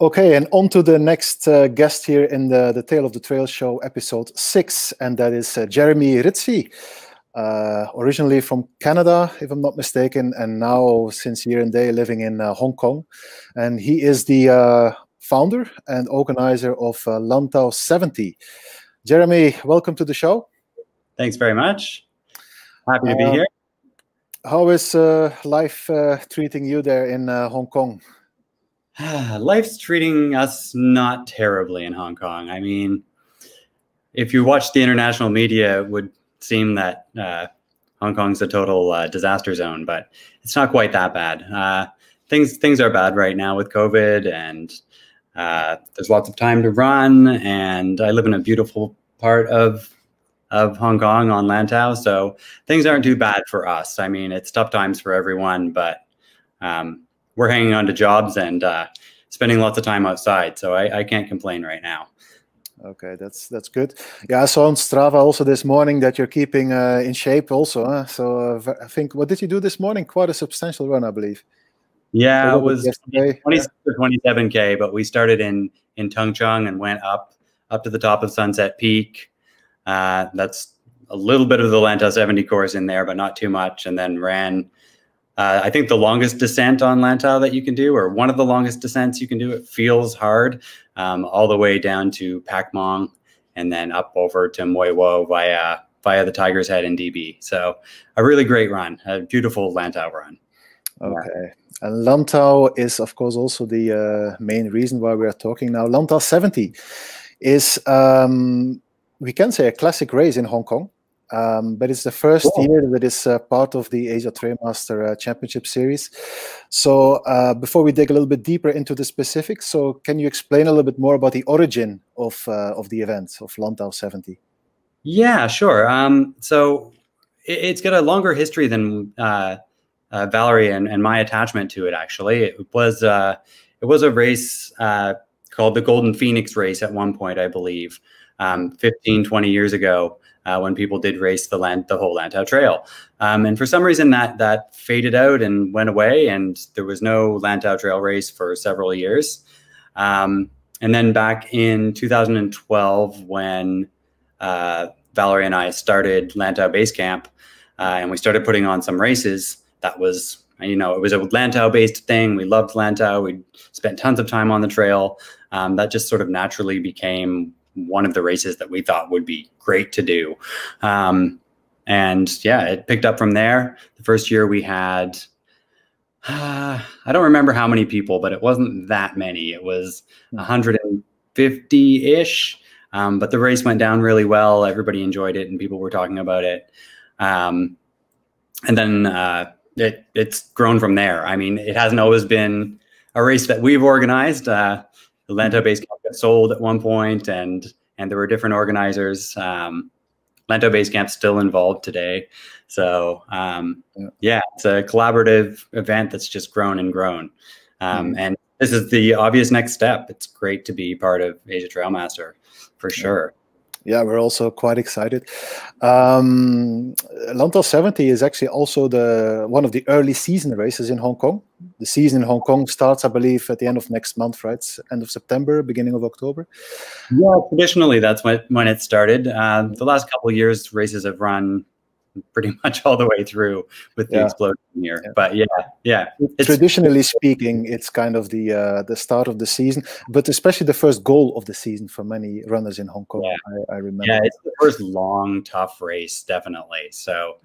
Okay, and on to the next guest here in the Tale of the Trail show, episode 6, and that is Jeremy Ritcey, originally from Canada, if I'm not mistaken, and now since year and day living in Hong Kong. And he is the founder and organizer of Lantau 70. Jeremy, welcome to the show. Thanks very much. Happy to be here. How is life treating you there in Hong Kong? Life's treating us not terribly in Hong Kong. I mean, if you watch the international media, it would seem that Hong Kong's a total disaster zone, but it's not quite that bad. Things are bad right now with COVID, and there's lots of time to run, and I live in a beautiful part of Hong Kong on Lantau, so things aren't too bad for us. I mean, it's tough times for everyone, but we're hanging on to jobs and spending lots of time outside, so I can't complain right now. Okay, that's good. Yeah, I saw on Strava also this morning that you're keeping in shape also. Huh? So I think, what did you do this morning? Quite a substantial run, I believe. Yeah, it was 26 or 27K, but we started in Tungchung and went up to the top of Sunset Peak. That's a little bit of the Lantau 70 course in there, but not too much, and then ran I think the longest descent on Lantau that you can do, or one of the longest descents you can do. It feels hard, all the way down to Pak Mong and then up over to Moi Wo via the Tiger's Head and DB. So a really great run, a beautiful Lantau run. Okay. And Lantau is, of course, also the main reason why we are talking now. Lantau 70 is, we can say, a classic race in Hong Kong. But it's the first year that is part of the Asia Trailmaster Championship Series. So before we dig a little bit deeper into the specifics, so can you explain a little bit more about the origin of the event, of Lantau 70? Yeah, sure. So it's got a longer history than Valerie and my attachment to it, actually. It was a race called the Golden Phoenix Race at one point, I believe, 15, 20 years ago. When people did race the whole Lantau Trail. And for some reason that faded out and went away, and there was no Lantau Trail race for several years. And then back in 2012, when Valerie and I started Lantau Base Camp, and we started putting on some races, that was, it was a Lantau-based thing. We loved Lantau. We spent tons of time on the trail. That just sort of naturally became one of the races that we thought would be great to do. And yeah, it picked up from there. The first year we had, I don't remember how many people, but it wasn't that many. It was 150-ish, but the race went down really well. Everybody enjoyed it and people were talking about it. And then it's grown from there. I mean, it hasn't always been a race that we've organized. the Lantau base camp got sold at one point, and there were different organizers. Lantau base camp's still involved today. So yeah, it's a collaborative event that's just grown and grown. And this is the obvious next step. It's great to be part of Asia Trailmaster, for sure. Yeah, we're also quite excited. Lantau 70 is actually also one of the early season races in Hong Kong. The season in Hong Kong starts, I believe, at the end of next month, right? End of September, beginning of October. Yeah, traditionally that's when it started. The last couple of years, races have run pretty much all the way through with the explosion here. But yeah. Traditionally speaking, it's kind of the start of the season, but especially the first goal of the season for many runners in Hong Kong. I remember. Yeah, it's the first long, tough race, definitely. So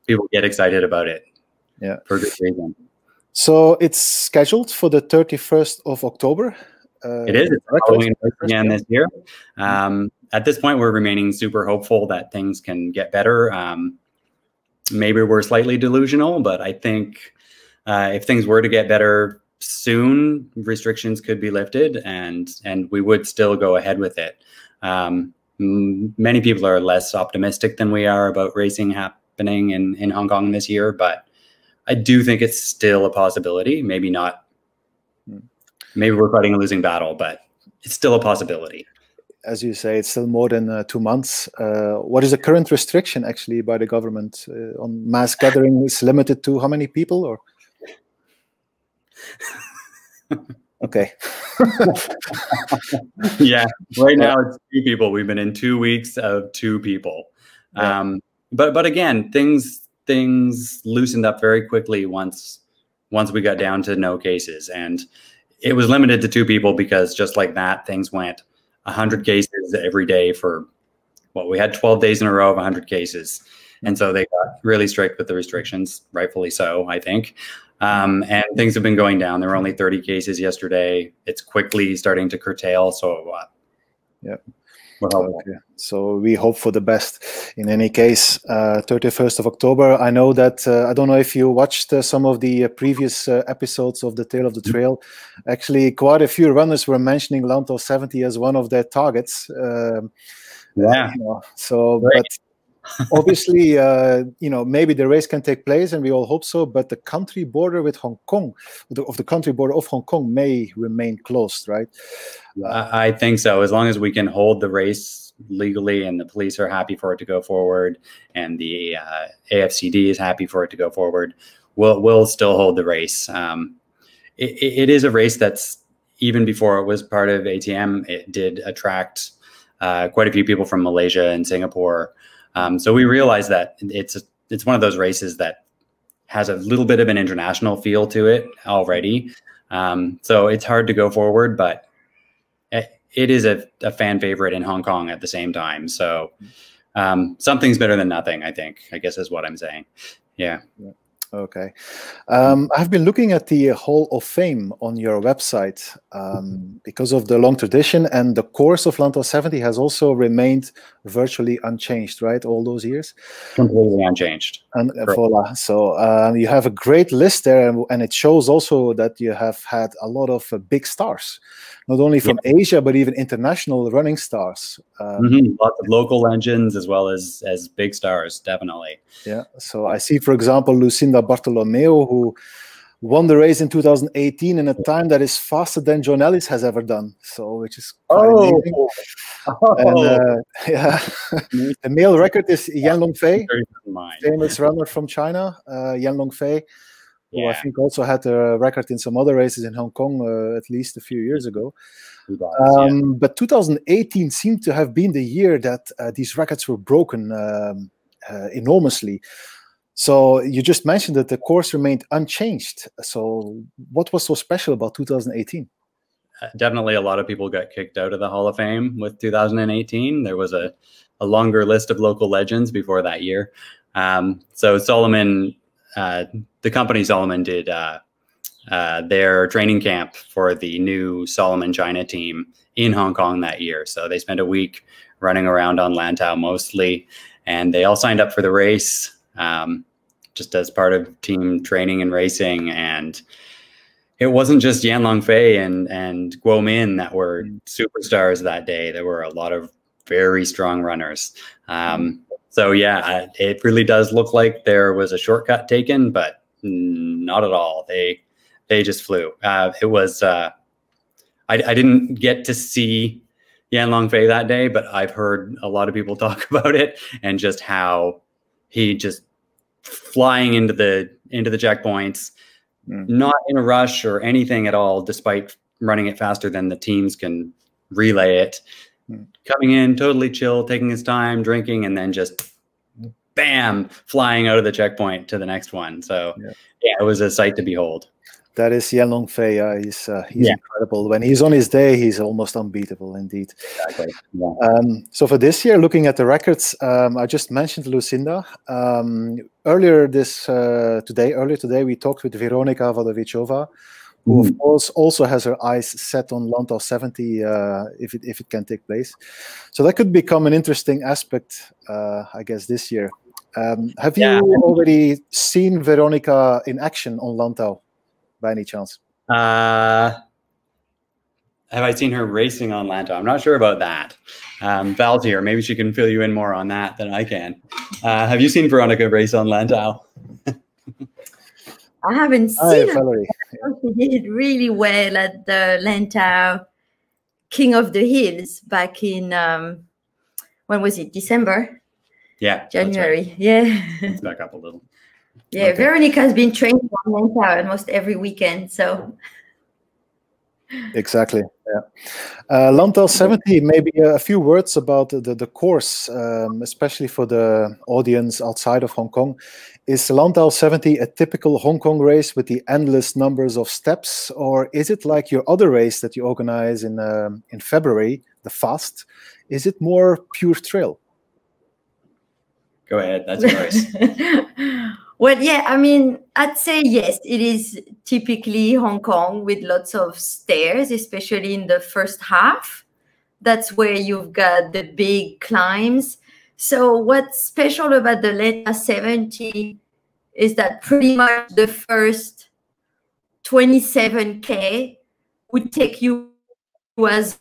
people get excited about it. Yeah, for good reason. So it's scheduled for the 31st of October. It is. It's Halloween again this year. At this point, we're remaining super hopeful that things can get better. Maybe we're slightly delusional, but I think if things were to get better soon, restrictions could be lifted, and we would still go ahead with it. Many people are less optimistic than we are about racing happening in Hong Kong this year, but I do think it's still a possibility. Maybe not. Maybe we're fighting a losing battle, but it's still a possibility. As you say, it's still more than 2 months. What is the current restriction actually by the government on mass gathering? Is limited to how many people, or? Okay. Yeah, right now it's 2 people. We've been in 2 weeks of 2 people. But again, things loosened up very quickly once we got down to no cases, and it was limited to 2 people because just like that, things went 100 cases every day for we had 12 days in a row of 100 cases. And so they got really strict with the restrictions, rightfully so, I think. And things have been going down. There were only 30 cases yesterday. It's quickly starting to curtail. So okay. So we hope for the best. In any case, 31st of October. I know that, I don't know if you watched some of the previous episodes of The Tale of the Trail. Actually, quite a few runners were mentioning Lantau 70 as one of their targets. So, but obviously, maybe the race can take place, and we all hope so, but the country border with Hong Kong, the country border of Hong Kong may remain closed, right? I think so. As long as we can hold the race legally and the police are happy for it to go forward and the AFCD is happy for it to go forward, we'll still hold the race. It is a race that's, even before it was part of ATM, it did attract quite a few people from Malaysia and Singapore. So we realize that it's one of those races that has a little bit of an international feel to it already. So it's hard to go forward, but it is a fan favorite in Hong Kong at the same time. So something's better than nothing, I think, I guess is what I'm saying. Yeah. Okay. I've been looking at the Hall of Fame on your website because of the long tradition, and the course of Lantau 70 has also remained virtually unchanged, right? All those years? Completely unchanged. And voila. So you have a great list there, and it shows also that you have had a lot of big stars, not only from Asia, but even international running stars. Lots of local legends as well as big stars, definitely. Yeah. So I see, for example, Lucinda Bartolomeo, who won the race in 2018 in a time that is faster than John Ellis has ever done. So, which is quite amazing. And, the male record is Yan Longfei, famous runner from China. Yan Longfei, who I think also had a record in some other races in Hong Kong at least a few years ago. But 2018 seemed to have been the year that these records were broken enormously. So you just mentioned that the course remained unchanged. So what was so special about 2018? Definitely a lot of people got kicked out of the Hall of Fame with 2018. There was a longer list of local legends before that year. So Solomon, the company Solomon did their training camp for the new Solomon China team in Hong Kong that year. So they spent a week running around on Lantau mostly, and they all signed up for the race just as part of team training and racing. And it wasn't just Yan Longfei and Guo Min that were superstars that day. There were a lot of very strong runners. So yeah, it really does look like there was a shortcut taken, but not at all. They just flew. It was I didn't get to see Yan Longfei that day, but I've heard a lot of people talk about it and just how he just flying into the checkpoints, not in a rush or anything at all, despite running it faster than the teams can relay it. Coming in totally chill, taking his time, drinking, and then just bam, flying out of the checkpoint to the next one. So yeah, it was a sight to behold. That is Yan Longfei. He's incredible. When he's on his day, he's almost unbeatable indeed. Exactly. Yeah. So for this year, looking at the records, I just mentioned Lucinda. Earlier today, we talked with Veronika Vadovicova, who of course also has her eyes set on Lantau 70 if it can take place. So that could become an interesting aspect, I guess, this year. Have you already seen Veronika in action on Lantau by any chance? Have I seen her racing on Lantau? I'm not sure about that. Val's here. Maybe she can fill you in more on that than I can. Have you seen Veronika race on Lantau? I haven't seen her. Valerie. She did really well at the Lantau King of the Hills back in, when was it, December? Yeah. January. Right. Yeah. Let's back up a little. Yeah, okay. Veronika has been training on Lantau almost every weekend, so. Exactly, yeah. Lantau 70, maybe a few words about the course, especially for the audience outside of Hong Kong. Is Lantau 70 a typical Hong Kong race with the endless numbers of steps, or is it like your other race that you organize in February, the Fast? Is it more pure trail? Go ahead, that's yours. Well, yeah, I mean, I'd say yes, it is typically Hong Kong with lots of stairs, especially in the first half. That's where you've got the big climbs. So what's special about the Lantau 70 is that pretty much the first 27K would take you as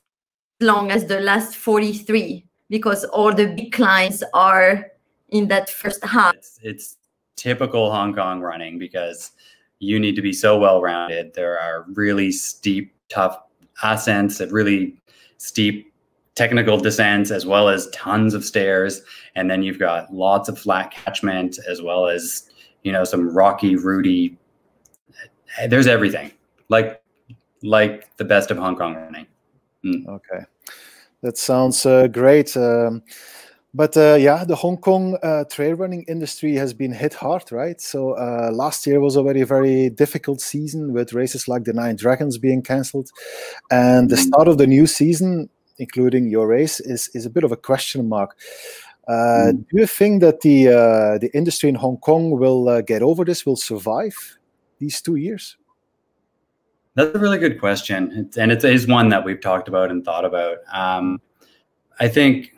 long as the last 43, because all the big climbs are in that first half. It's typical Hong Kong running because you need to be so well-rounded. There are really steep, tough ascents and really steep technical descents, as well as tons of stairs. And then you've got lots of flat catchment, as well as, you know, some rocky, rooty. There's everything, like the best of Hong Kong running. Okay, that sounds great. But yeah, the Hong Kong trail running industry has been hit hard, right? So last year was already a very difficult season with races like the Nine Dragons being cancelled. And the start of the new season, including your race, is a bit of a question mark. Do you think that the industry in Hong Kong will get over this, will survive these 2 years? That's a really good question. And it is one that we've talked about and thought about. I think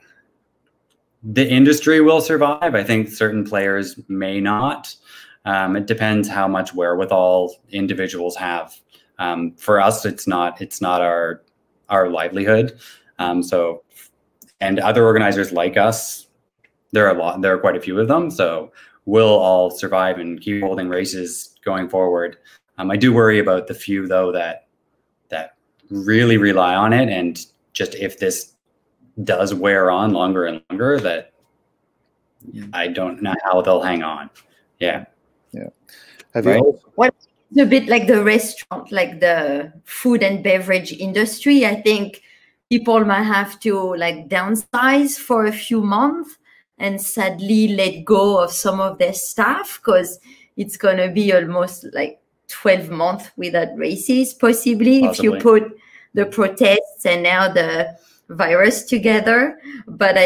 the industry will survive. I think certain players may not. It depends how much wherewithal individuals have. For us, it's not our livelihood. So, and other organizers like us, there are quite a few of them. So we'll all survive and keep holding races going forward. I do worry about the few though that really rely on it, and just if this does wear on longer and longer, that I don't know how they'll hang on. Yeah. Have you? What's a bit like the restaurant, like the food and beverage industry? I think people might have to like downsize for a few months and sadly let go of some of their staff, because it's going to be almost like 12 months without races, possibly. If you put the protests and now the virus together. But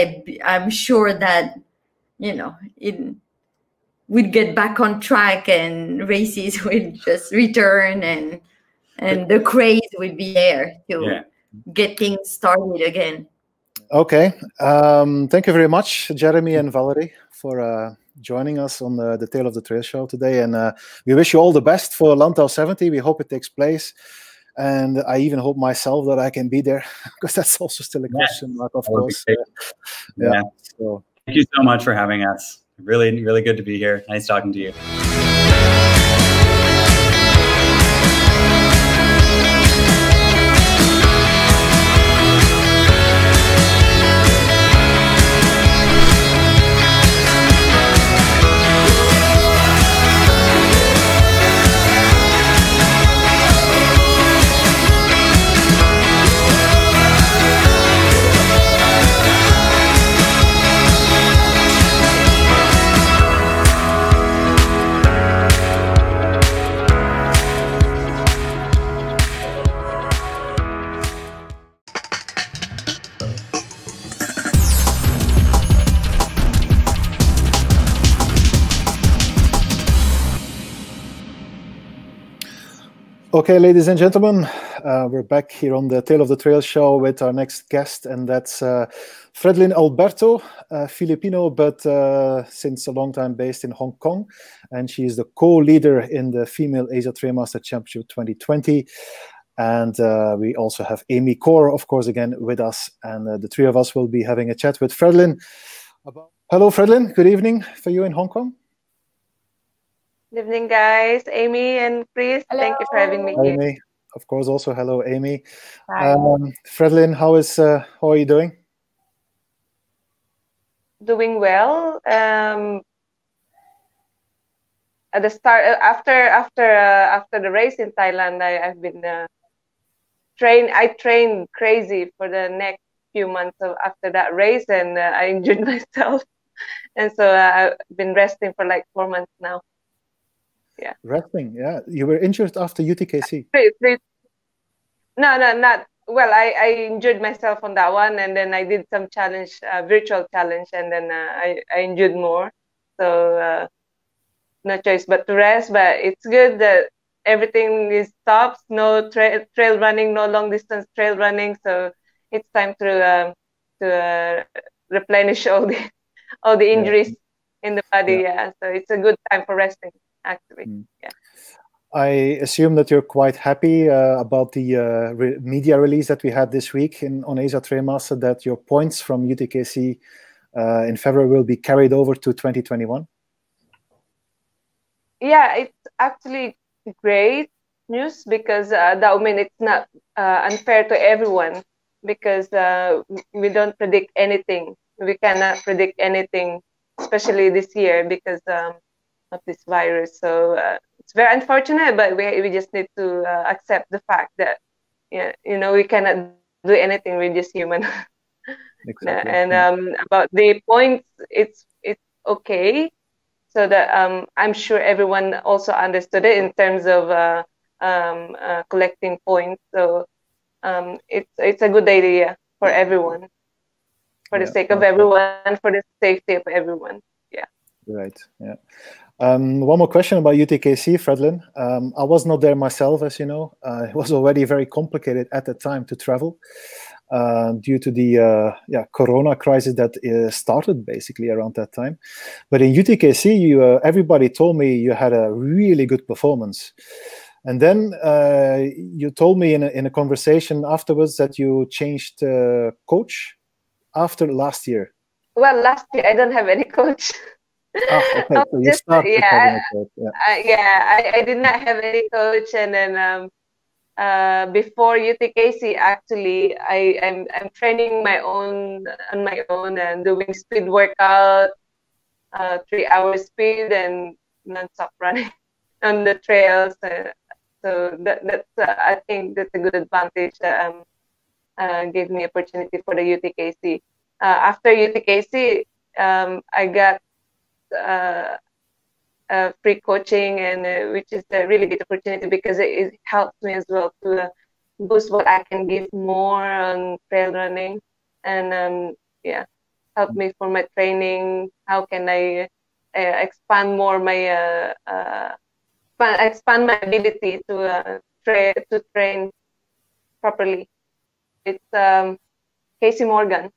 I'm sure that, you know, we'll get back on track and races will just return, and the craze will be there to get things started again. Okay. Thank you very much, Jeremy and Valerie, for joining us on the Tale of the Trail show today. And we wish you all the best for Lantau 70. We hope it takes place. And I even hope myself that I can be there, because that's also still a question mark, of course. Yeah. So. Thank you so much for having us. Really, really good to be here. Nice talking to you. Okay, ladies and gentlemen, we're back here on the Tale of the Trail show with our next guest, and that's Fredelyn Alberto, Filipino, but since a long time based in Hong Kong, and she is the co-leader in the Female Asia Trailmaster Championship 2020. And we also have Amy Khor, of course, again with us, and the three of us will be having a chat with Fredelyn. Hello, Fredelyn. Good evening for you in Hong Kong. Good evening, guys. Amy and Chris, hello. Thank you for having me here. Amy, of course, also hello, Amy. Hi. Fredelyn, how are you doing? Doing well. At the start, after the race in Thailand, I've been I trained crazy for the next few months after that race, and I injured myself, and so I've been resting for like 4 months now. Yeah. Resting, yeah. You were injured after UTKC. No, not. Well, I injured myself on that one, and then I did some challenge, virtual challenge, and then I injured more. So no choice but to rest. But it's good that everything is stopped. No trail running, no long distance trail running. So it's time to replenish all the injuries in the body. Yeah. So it's a good time for resting. Actually, yeah. I assume that you're quite happy about the media release that we had this week on Asia Trailmaster, that your points from UTKC in February will be carried over to 2021. Yeah, it's actually great news, because that means it's not unfair to everyone, because we don't predict anything. We cannot predict anything, especially this year, because of this virus. So it's very unfortunate, but we just need to accept the fact that we cannot do anything. We're just human. Exactly. And about the points, it's okay. So that I'm sure everyone also understood it in terms of collecting points. So it's a good idea for everyone, for the sake of everyone, for the safety of everyone. Yeah. Right. Yeah. One more question about UTKC, Fredelyn. I was not there myself, as you know. It was already very complicated at the time to travel due to the Corona crisis that started basically around that time. But in UTKC, everybody told me you had a really good performance. And then you told me in a conversation afterwards that you changed coach after last year. Well, last year I don't have any coach. Okay. So you started having a coach. I did not have any coach, and then before UTKC, actually, I'm training on my own and doing speed workout, 3 hours speed and non-stop running on the trails. So that's I think that's a good advantage that gave me opportunity for the UTKC. After UTKC, I got free coaching, and which is a really good opportunity, because it helps me as well to boost what I can give more on trail running, and help me for my training. How can I expand more my expand my ability to train properly? It's Casey Morgan.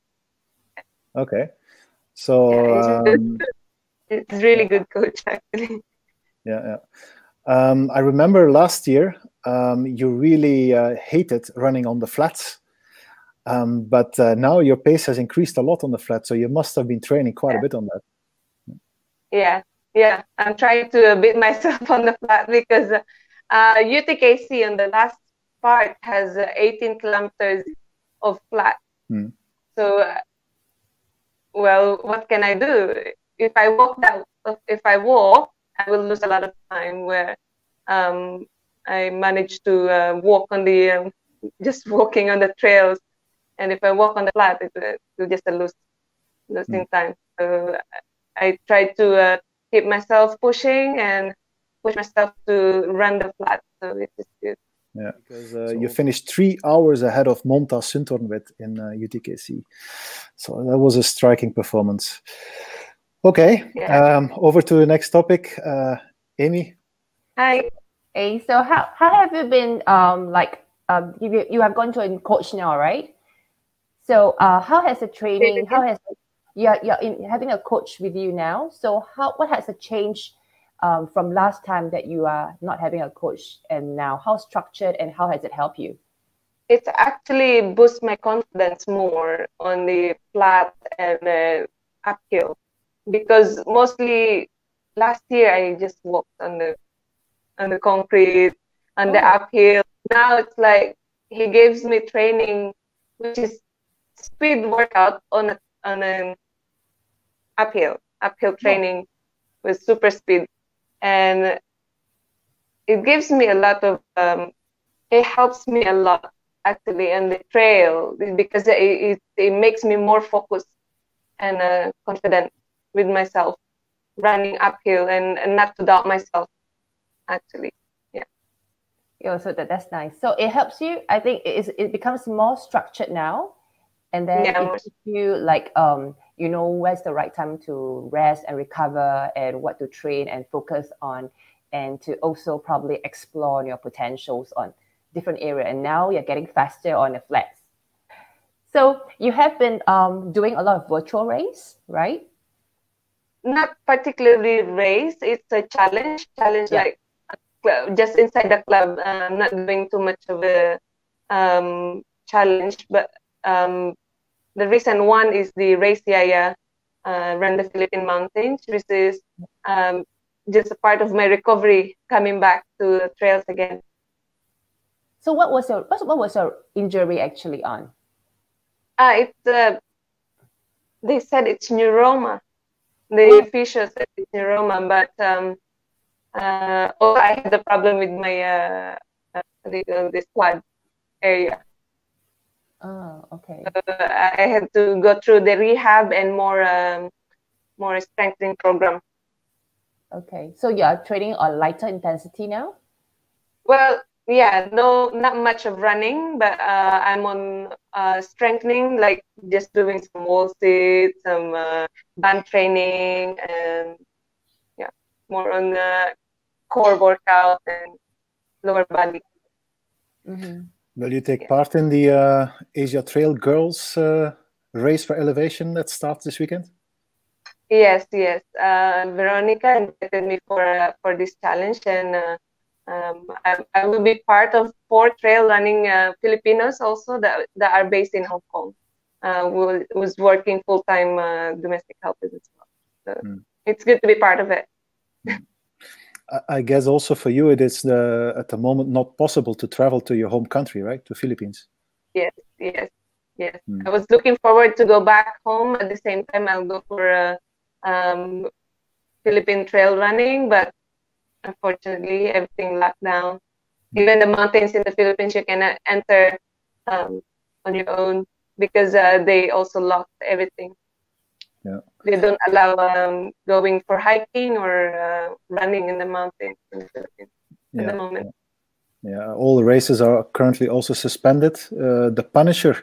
Okay. So It's really good coach, actually. Yeah. I remember last year you really hated running on the flats, but now your pace has increased a lot on the flat, so you must have been training quite a bit on that. Yeah. I'm trying to beat myself on the flat because UTKC on the last part has 18 kilometers of flat. So, well, what can I do? If I walk, I will lose a lot of time. Where I managed to walk on the just walking on the trails, and if I walk on the flat, it will just losing time. So I try to keep myself pushing and push myself to run the flat. So it is good. Yeah, because you finished 3 hours ahead of Monta Suntornwet in UTKC. So that was a striking performance. Okay, over to the next topic. Amy? Hi. Hey, so how have you been, you have gone to a coach now, right? So how has the training, you're having a coach with you now. So what has the change from last time that you are not having a coach and now? How structured and how has it helped you? It's actually boost my confidence more on the flat and uphill, because mostly last year I just walked on the concrete and the uphill. Now it's like he gives me training, which is speed workout on an uphill training with super speed, and it gives me a lot of it helps me a lot actually on the trail, because it makes me more focused and confident with myself running uphill and not to doubt myself actually. Yeah, so that's nice. So it helps you. I think it becomes more structured now, and then it gives you like you know where's the right time to rest and recover and what to train and focus on, and to also probably explore your potentials on different area. And now you're getting faster on the flats. So you have been doing a lot of virtual race, right? Not particularly race. It's a challenge like just inside the club. I'm not doing too much of a challenge, but the recent one is the Race Yaya Run the Philippine Mountains, which is just a part of my recovery, coming back to the trails again. So what was your injury actually on? It's they said it's neuroma. The physio said it's neuroma, but also I had the problem with my the quad area. Oh, okay. I had to go through the rehab and more strengthening program. Okay, so you are training on lighter intensity now? Well, yeah, no, not much of running, but I'm on strengthening, like just doing some wall sits, some band training, and more on the core workout and lower body. Will you take part in the Asia Trail Girls race for elevation that starts this weekend? Yes. Veronika invited me for this challenge, and I will be part of 4 trail running Filipinos also that are based in Hong Kong. Was working full-time domestic helpers as well. So it's good to be part of it. I guess also for you it is at the moment not possible to travel to your home country, right? To Philippines. Yes. I was looking forward to go back home. At the same time, I'll go for Philippine trail running, but unfortunately, everything locked down. Even the mountains in the Philippines, you cannot enter on your own because they also locked everything. Yeah. They don't allow going for hiking or running in the mountains in the Philippines at the moment. Yeah, all the races are currently also suspended. The Punisher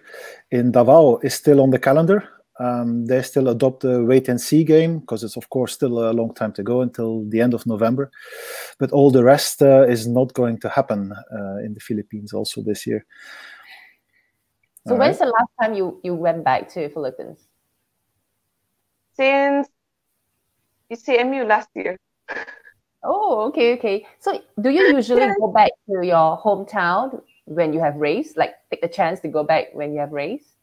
in Davao is still on the calendar. They still adopt the wait-and-see game because it's, of course, still a long time to go until the end of November. But all the rest is not going to happen in the Philippines also this year. So when's the last time you went back to Philippines? Since CMU last year. Oh, okay. So do you usually go back to your hometown when you have race? Like take the chance to go back when you have race?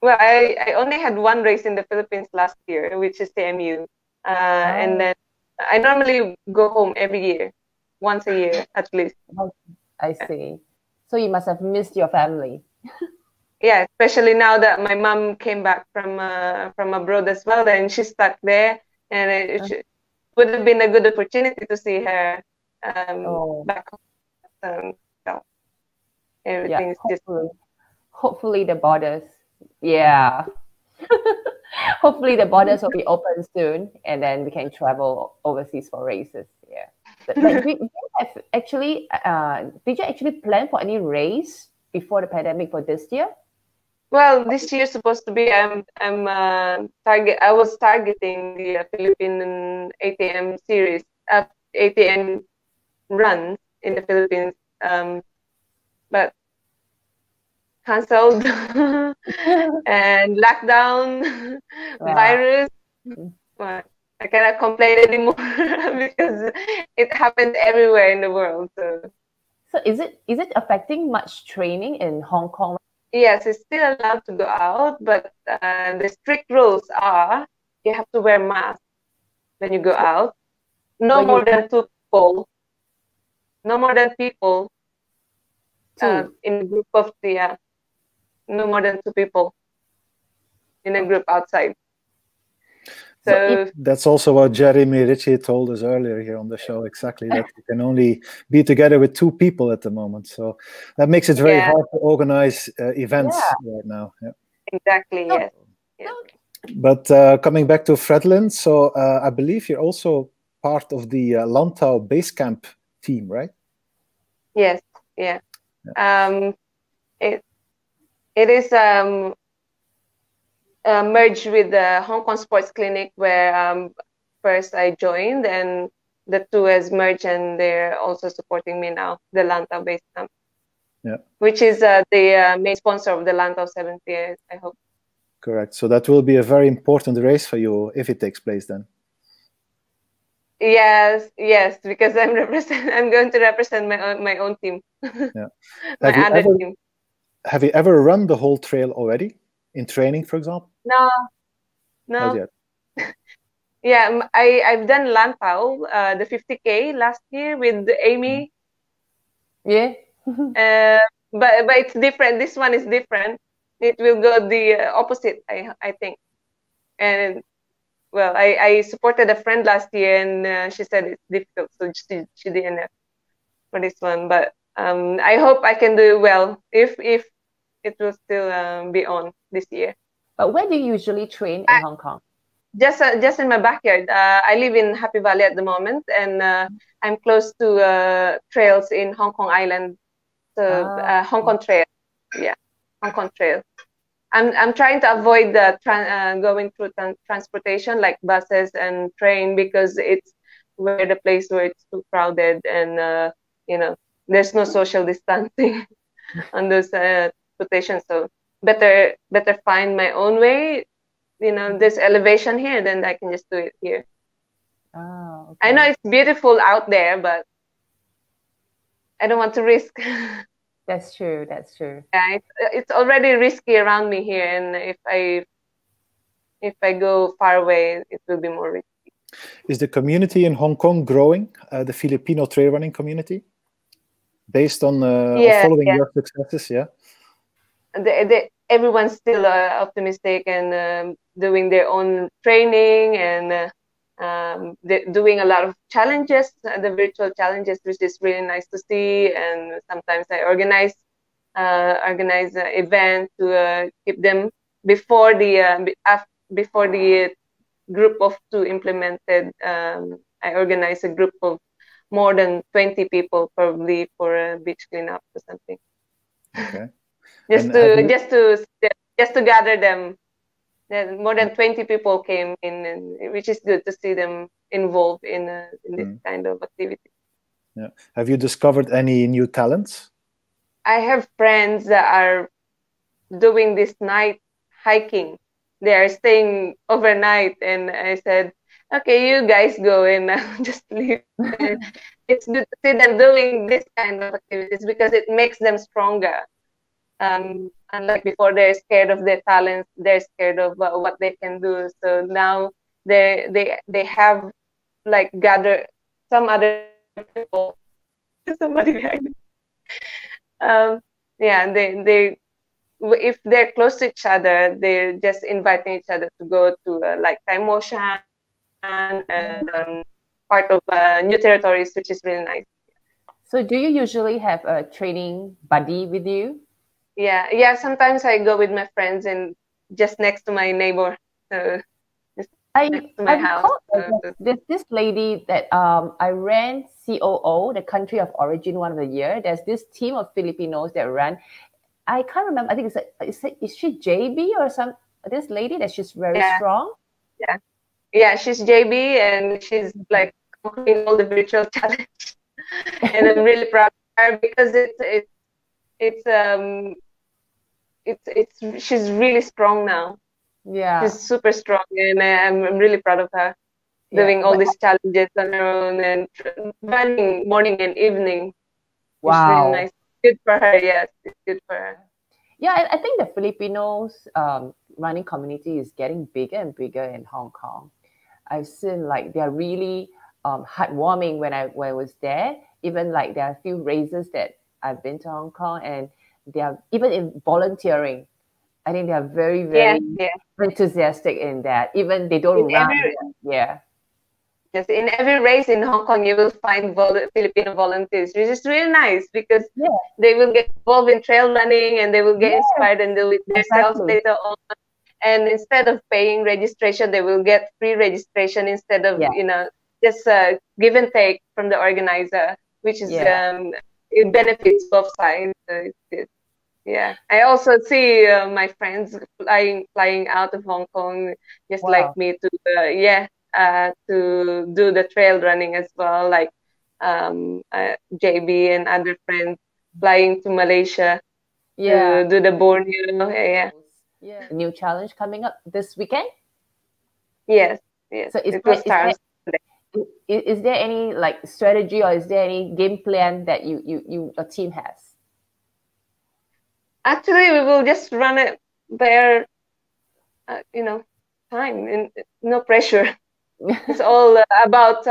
Well, I only had one race in the Philippines last year, which is CMU. And then I normally go home every year, once a year at least. I see. So you must have missed your family. Yeah, especially now that my mom came back from abroad as well, and she's stuck there, and it would have been a good opportunity to see her back home. So everything's hopefully the borders, hopefully the borders will be open soon, and then we can travel overseas for races. Yeah. But did you actually plan for any race before the pandemic for this year? Well, this year supposed to be I was targeting the Philippine ATM series, ATM runs in the Philippines, but cancelled and lockdown, virus. Well, I cannot complain anymore because it happened everywhere in the world. So is it affecting much training in Hong Kong? Yes, it's still allowed to go out, but the strict rules are you have to wear mask when you go out. No more than 2 people. No more than people in a group of no more than 2 people in a group outside. So that's also what Jeremy Ritcey told us earlier here on the show, exactly, that you can only be together with 2 people at the moment. So that makes it very hard to organize events right now. Yeah. Exactly, yes. But coming back to Fredelyn, so I believe you're also part of the Lantau base camp team, right? Yes, yeah. It is merged with the Hong Kong Sports Clinic, where first I joined, and the 2 has merged, and they're also supporting me now, the Lantau base camp, which is the main sponsor of the Lantau 70, I hope. Correct. So that will be a very important race for you if it takes place then. Yes, because I'm going to represent my own team. Yeah. team. Have you ever run the whole trail already in training, for example? No. Not yet. Yeah, I've done Lantau, the 50K last year with Amy. Yeah. But it's different. This one is different. It will go the opposite, I think. And well, I supported a friend last year, and she said it's difficult, so she didn't have for this one. But I hope I can do well if it will still be on this year. But where do you usually train in Hong Kong? Just in my backyard. I live in Happy Valley at the moment, and I'm close to trails in Hong Kong Island. So Hong Kong Trail, Hong Kong Trail. I'm trying to avoid the going through transportation like buses and train, because it's the place where it's too crowded, and there's no social distancing on those transportation. So better find my own way. There's elevation here, then I can just do it here. Oh, okay. I know it's beautiful out there, but I don't want to risk. That's true. Yeah, it's already risky around me here, and if I go far away, it will be more risky. Is the community in Hong Kong growing, the Filipino trail running community, based on following your successes? Yeah. Everyone's still optimistic and doing their own training, and they're doing a lot of challenges, the virtual challenges, which is really nice to see. And sometimes I organize an event to keep them before the group of 2 implemented. I organize a group of more than 20 people, probably, for a beach cleanup or something. Okay. just to gather them. More than 20 people came in, and which is good to see them involved in this kind of activity. Yeah. Have you discovered any new talents? I have friends that are doing this night hiking. They are staying overnight, and I said, okay, you guys go and just leave. It's good to see them doing this kind of activities because it makes them stronger. Unlike before, they're scared of their talents, they're scared of what they can do. So now they have like gathered some other people. Somebody behind me. Yeah, they if they're close to each other, they're just inviting each other to go to like Thai motion and part of new territories, which is really nice. So do you usually have a training buddy with you? Yeah. Sometimes I go with my friends and just next to my neighbor. I recall there's this lady that I ran COO, the country of origin one of the year. There's this team of Filipinos that ran. I can't remember. I think is she JB or this lady that she's very strong? Yeah, she's JB and she's like conquering all the virtual challenge. And I'm really proud of her because she's really strong now. Yeah, she's super strong, and I'm really proud of her doing all these challenges on her own and running morning and evening. Wow, it's really nice. Good for her. Yes, it's good for her. Yeah, I think the Filipinos running community is getting bigger and bigger in Hong Kong. I've seen like they're really heartwarming when I was there. Even like there are a few races that I've been to Hong Kong, and they are even in volunteering. I think they are very, very enthusiastic in that. Even they don't run. Yes, in every race in Hong Kong, you will find Filipino volunteers, which is really nice because they will get involved in trail running and they will get inspired and do it themselves later on. And instead of paying registration, they will get free registration instead of just give and take from the organizer, which is it benefits both sides. So it's good. Yeah, I also see my friends flying out of Hong Kong, just like me, to do the trail running as well, like JB and other friends flying to Malaysia to do the Borneo. A new challenge coming up this weekend. Yes. So is there any like strategy or is there any game plan that your team has? Actually, we will just run it there, time and no pressure. It's all about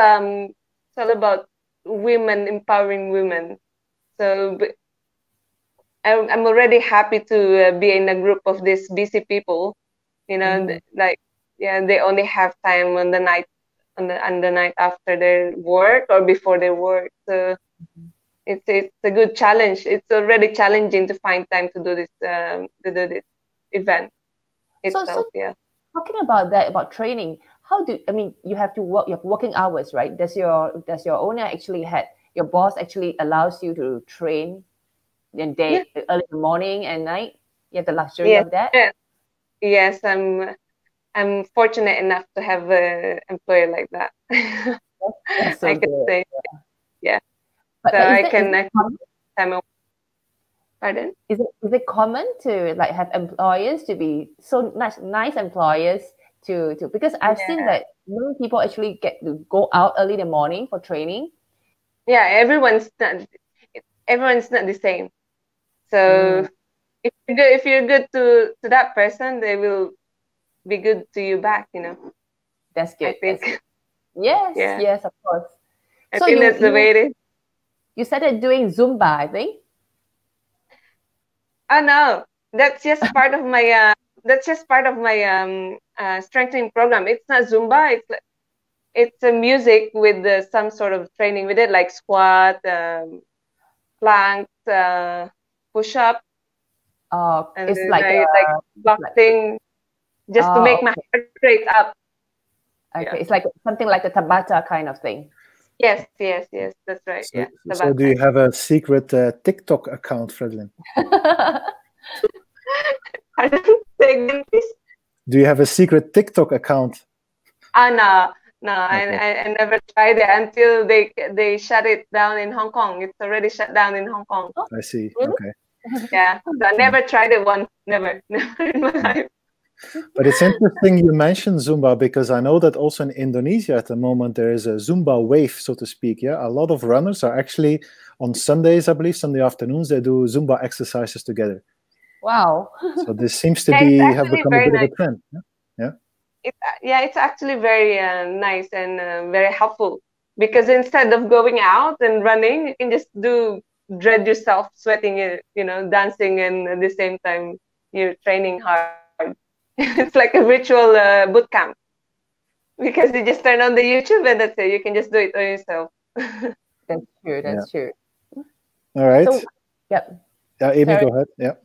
women, empowering women. So I'm already happy to be in a group of these busy people. They only have time on the night after their work or before their work. So it's a good challenge. It's already challenging to find time to do this event itself. So talking about that, about training, you have to work, you have working hours, right? Does your owner actually your boss actually allows you to train in early in the morning and night? You have the luxury of that? Yes, I'm fortunate enough to have an employer like that. That's so I can say, But so I can pardon? Is it common to like have employers to be so nice employers to because I've seen that many people actually get to go out early in the morning for training. Yeah, everyone's not the same. So if you're good to that person, they will be good to you back. That's good. I think. Yes, of course. I think that's the way it is. You started doing Zumba, I think. Oh no, that's just part of my strengthening program. It's not Zumba. It's a music with some sort of training with it, like squat, plank, push up. It's like boxing, just to make my heart rate up. Okay, it's like something like a Tabata kind of thing. Yes, that's right. So do you have a secret TikTok account, Fredelyn? Do you have a secret TikTok account? No. Okay. I never tried it until they shut it down in Hong Kong. It's already shut down in Hong Kong. I see. Really? Okay. Yeah, so I never tried it once. Never in my life. But it's interesting you mentioned Zumba, because I know that also in Indonesia at the moment there is a Zumba wave, so to speak. Yeah, a lot of runners are actually on Sundays, I believe, Sunday afternoons, they do Zumba exercises together. Wow. So this seems to have become a bit nice. of a trend. Yeah. It's actually very nice and very helpful, because instead of going out and running, you can just dread yourself sweating, dancing, and at the same time you're training hard. It's like a virtual boot camp, because you just turn on the YouTube and that's it. You can just do it on yourself. That's true. That's true. All right. So, yep. Amy, go ahead. Yeah.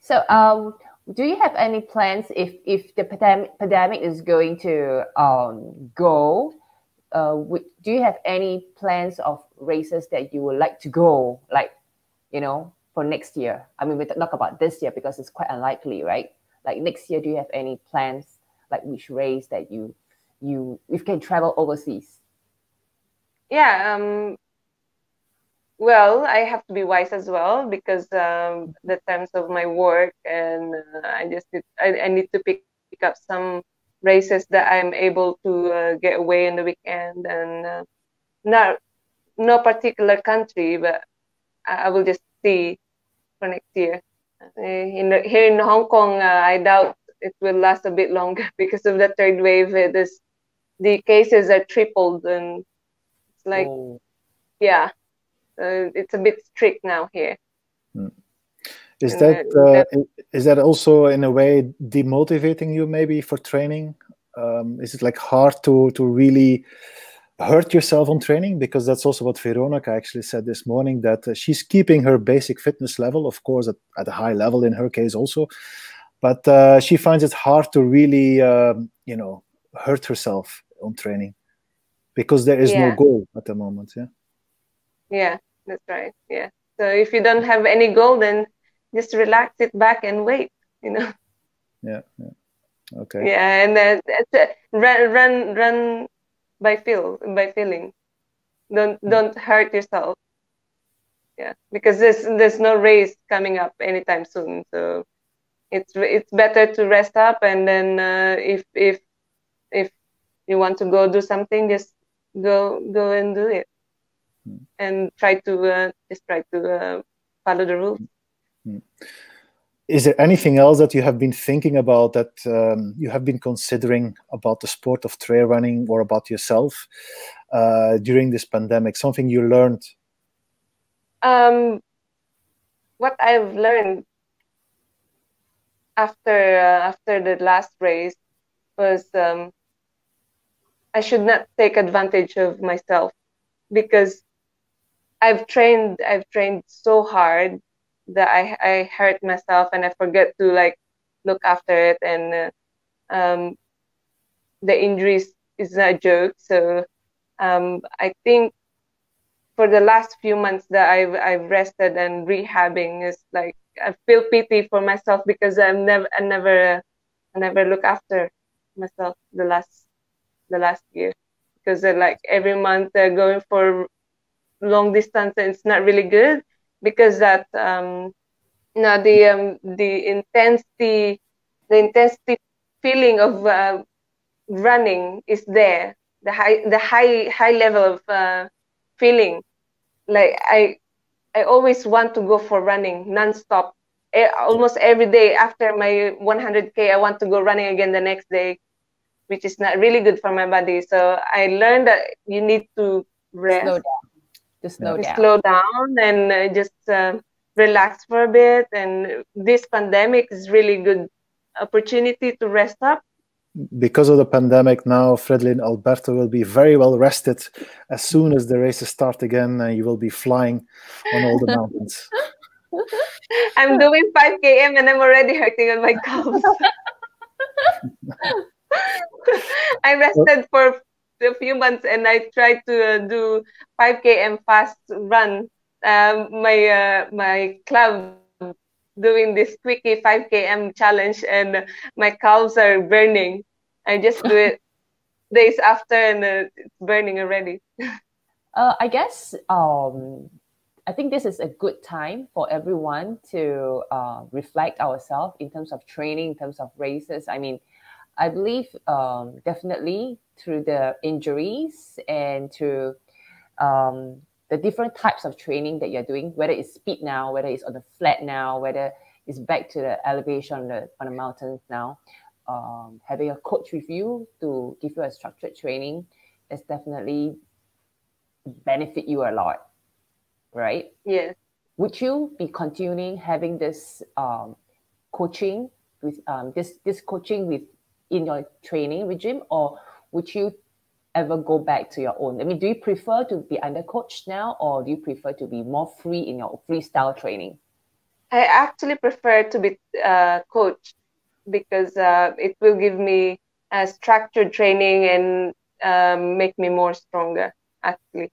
So, do you have any plans if the pandemic is going to go? Do you have any plans of races that you would like to go, like, for next year? I mean, we talk about this year because it's quite unlikely, right? Like next year, do you have any plans, like which race that you can travel overseas? Yeah. Well, I have to be wise as well, because the terms of my work, and I need to pick up some races that I'm able to get away in the weekend, and no particular country, but I will just see for next year. Here in Hong Kong, I doubt it will last a bit longer because of the third wave. The cases are tripled, and it's like, it's a bit strict now here. Is that also in a way demotivating you maybe for training? Is it like hard to really hurt yourself on training? Because that's also what Veronika actually said this morning, that she's keeping her basic fitness level, of course, at a high level in her case also. But she finds it hard to really, hurt herself on training, because there is no goal at the moment. Yeah, that's right. Yeah. So if you don't have any goal, then just relax, sit back and wait, Yeah. Okay. Yeah, and run by feeling. Don't hurt yourself. Yeah, because there's no race coming up anytime soon. So it's better to rest up, and then if you want to go do something, just go and do it, and try to follow the rules. Is there anything else that you have been thinking about, that you have been considering about the sport of trail running, or about yourself during this pandemic? Something you learned? What I've learned after the last race was I should not take advantage of myself, because I've trained so hard that I hurt myself, and I forget to look after it, and the injuries is not a joke. So I think for the last few months that I've rested and rehabbing, is like I feel pity for myself, because I never look after myself the last year, because every month going for long distance, and it's not really good, because that the intensity feeling of running is there, the high level of feeling. Like I always want to go for running nonstop. Almost every day after my 100K, I want to go running again the next day, which is not really good for my body. So I learned that you need to rest, slow down, and just relax for a bit. And this pandemic is really good opportunity to rest up. Because of the pandemic now, Fredelyn, Alberto will be very well rested as soon as the races start again, and you will be flying on all the mountains. I'm doing 5 km and I'm already hurting on my calves. I rested for a few months, and I tried to do 5 km fast run. My club doing this quickie 5 km challenge, and my calves are burning. I just do it days after, and it's burning already. I guess I think this is a good time for everyone to reflect ourselves in terms of training, in terms of races. I mean, I believe definitely through the injuries and through the different types of training that you're doing, whether it's speed now, whether it's on the flat now, whether it's back to the elevation on the mountains now, having a coach with you to give you a structured training is definitely benefit you a lot, right? Yes. Would you be continuing having this coaching with this coaching in your training regime, or would you ever go back to your own? I mean, do you prefer to be under coach now, or do you prefer to be more free in your freestyle training? I actually prefer to be coach because it will give me a structured training and make me more stronger, actually.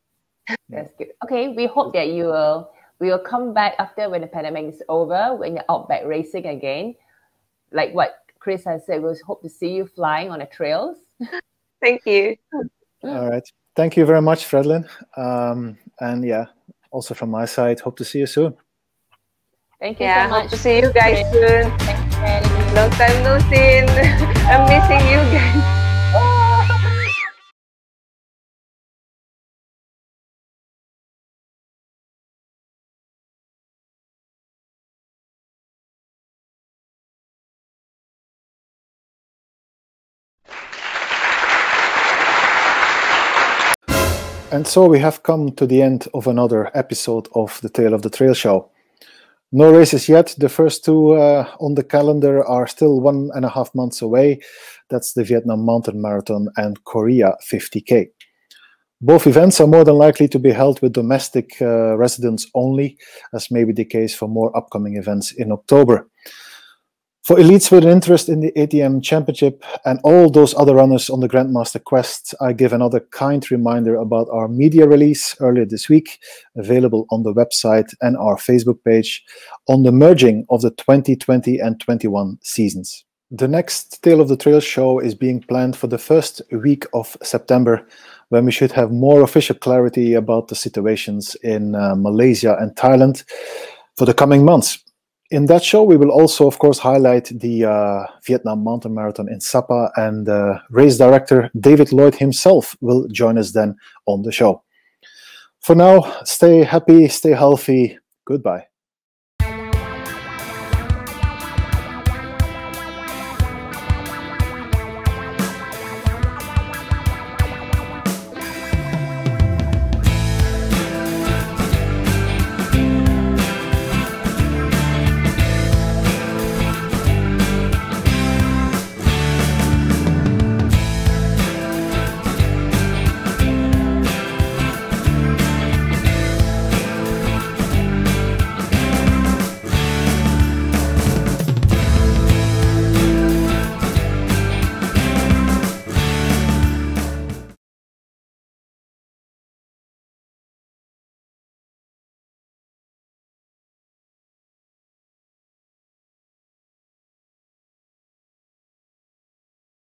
That's good. Okay, we hope that we will come back after when the pandemic is over, when you're out back racing again. Like what Chris has said, we hope to see you flying on the trails. Thank you. All right. Thank you very much, Fredelyn. And yeah, also from my side, hope to see you soon. Thank you so much. Hope to see you guys soon. Long time no see. I'm missing you guys. And so we have come to the end of another episode of the Tale of the Trail show. No races yet. The first two on the calendar are still 1.5 months away. That's the Vietnam Mountain Marathon and Korea 50K. Both events are more than likely to be held with domestic residents only, as may be the case for more upcoming events in October. For elites with an interest in the ATM Championship and all those other runners on the Grandmaster Quest, I give another kind reminder about our media release earlier this week, available on the website and our Facebook page, on the merging of the 2020 and 21 seasons. The next Tale of the Trail show is being planned for the first week of September, when we should have more official clarity about the situations in Malaysia and Thailand for the coming months. In that show, we will also, of course, highlight the Vietnam Mountain Marathon in Sapa, and race director David Lloyd himself will join us then on the show. For now, stay happy, stay healthy. Goodbye.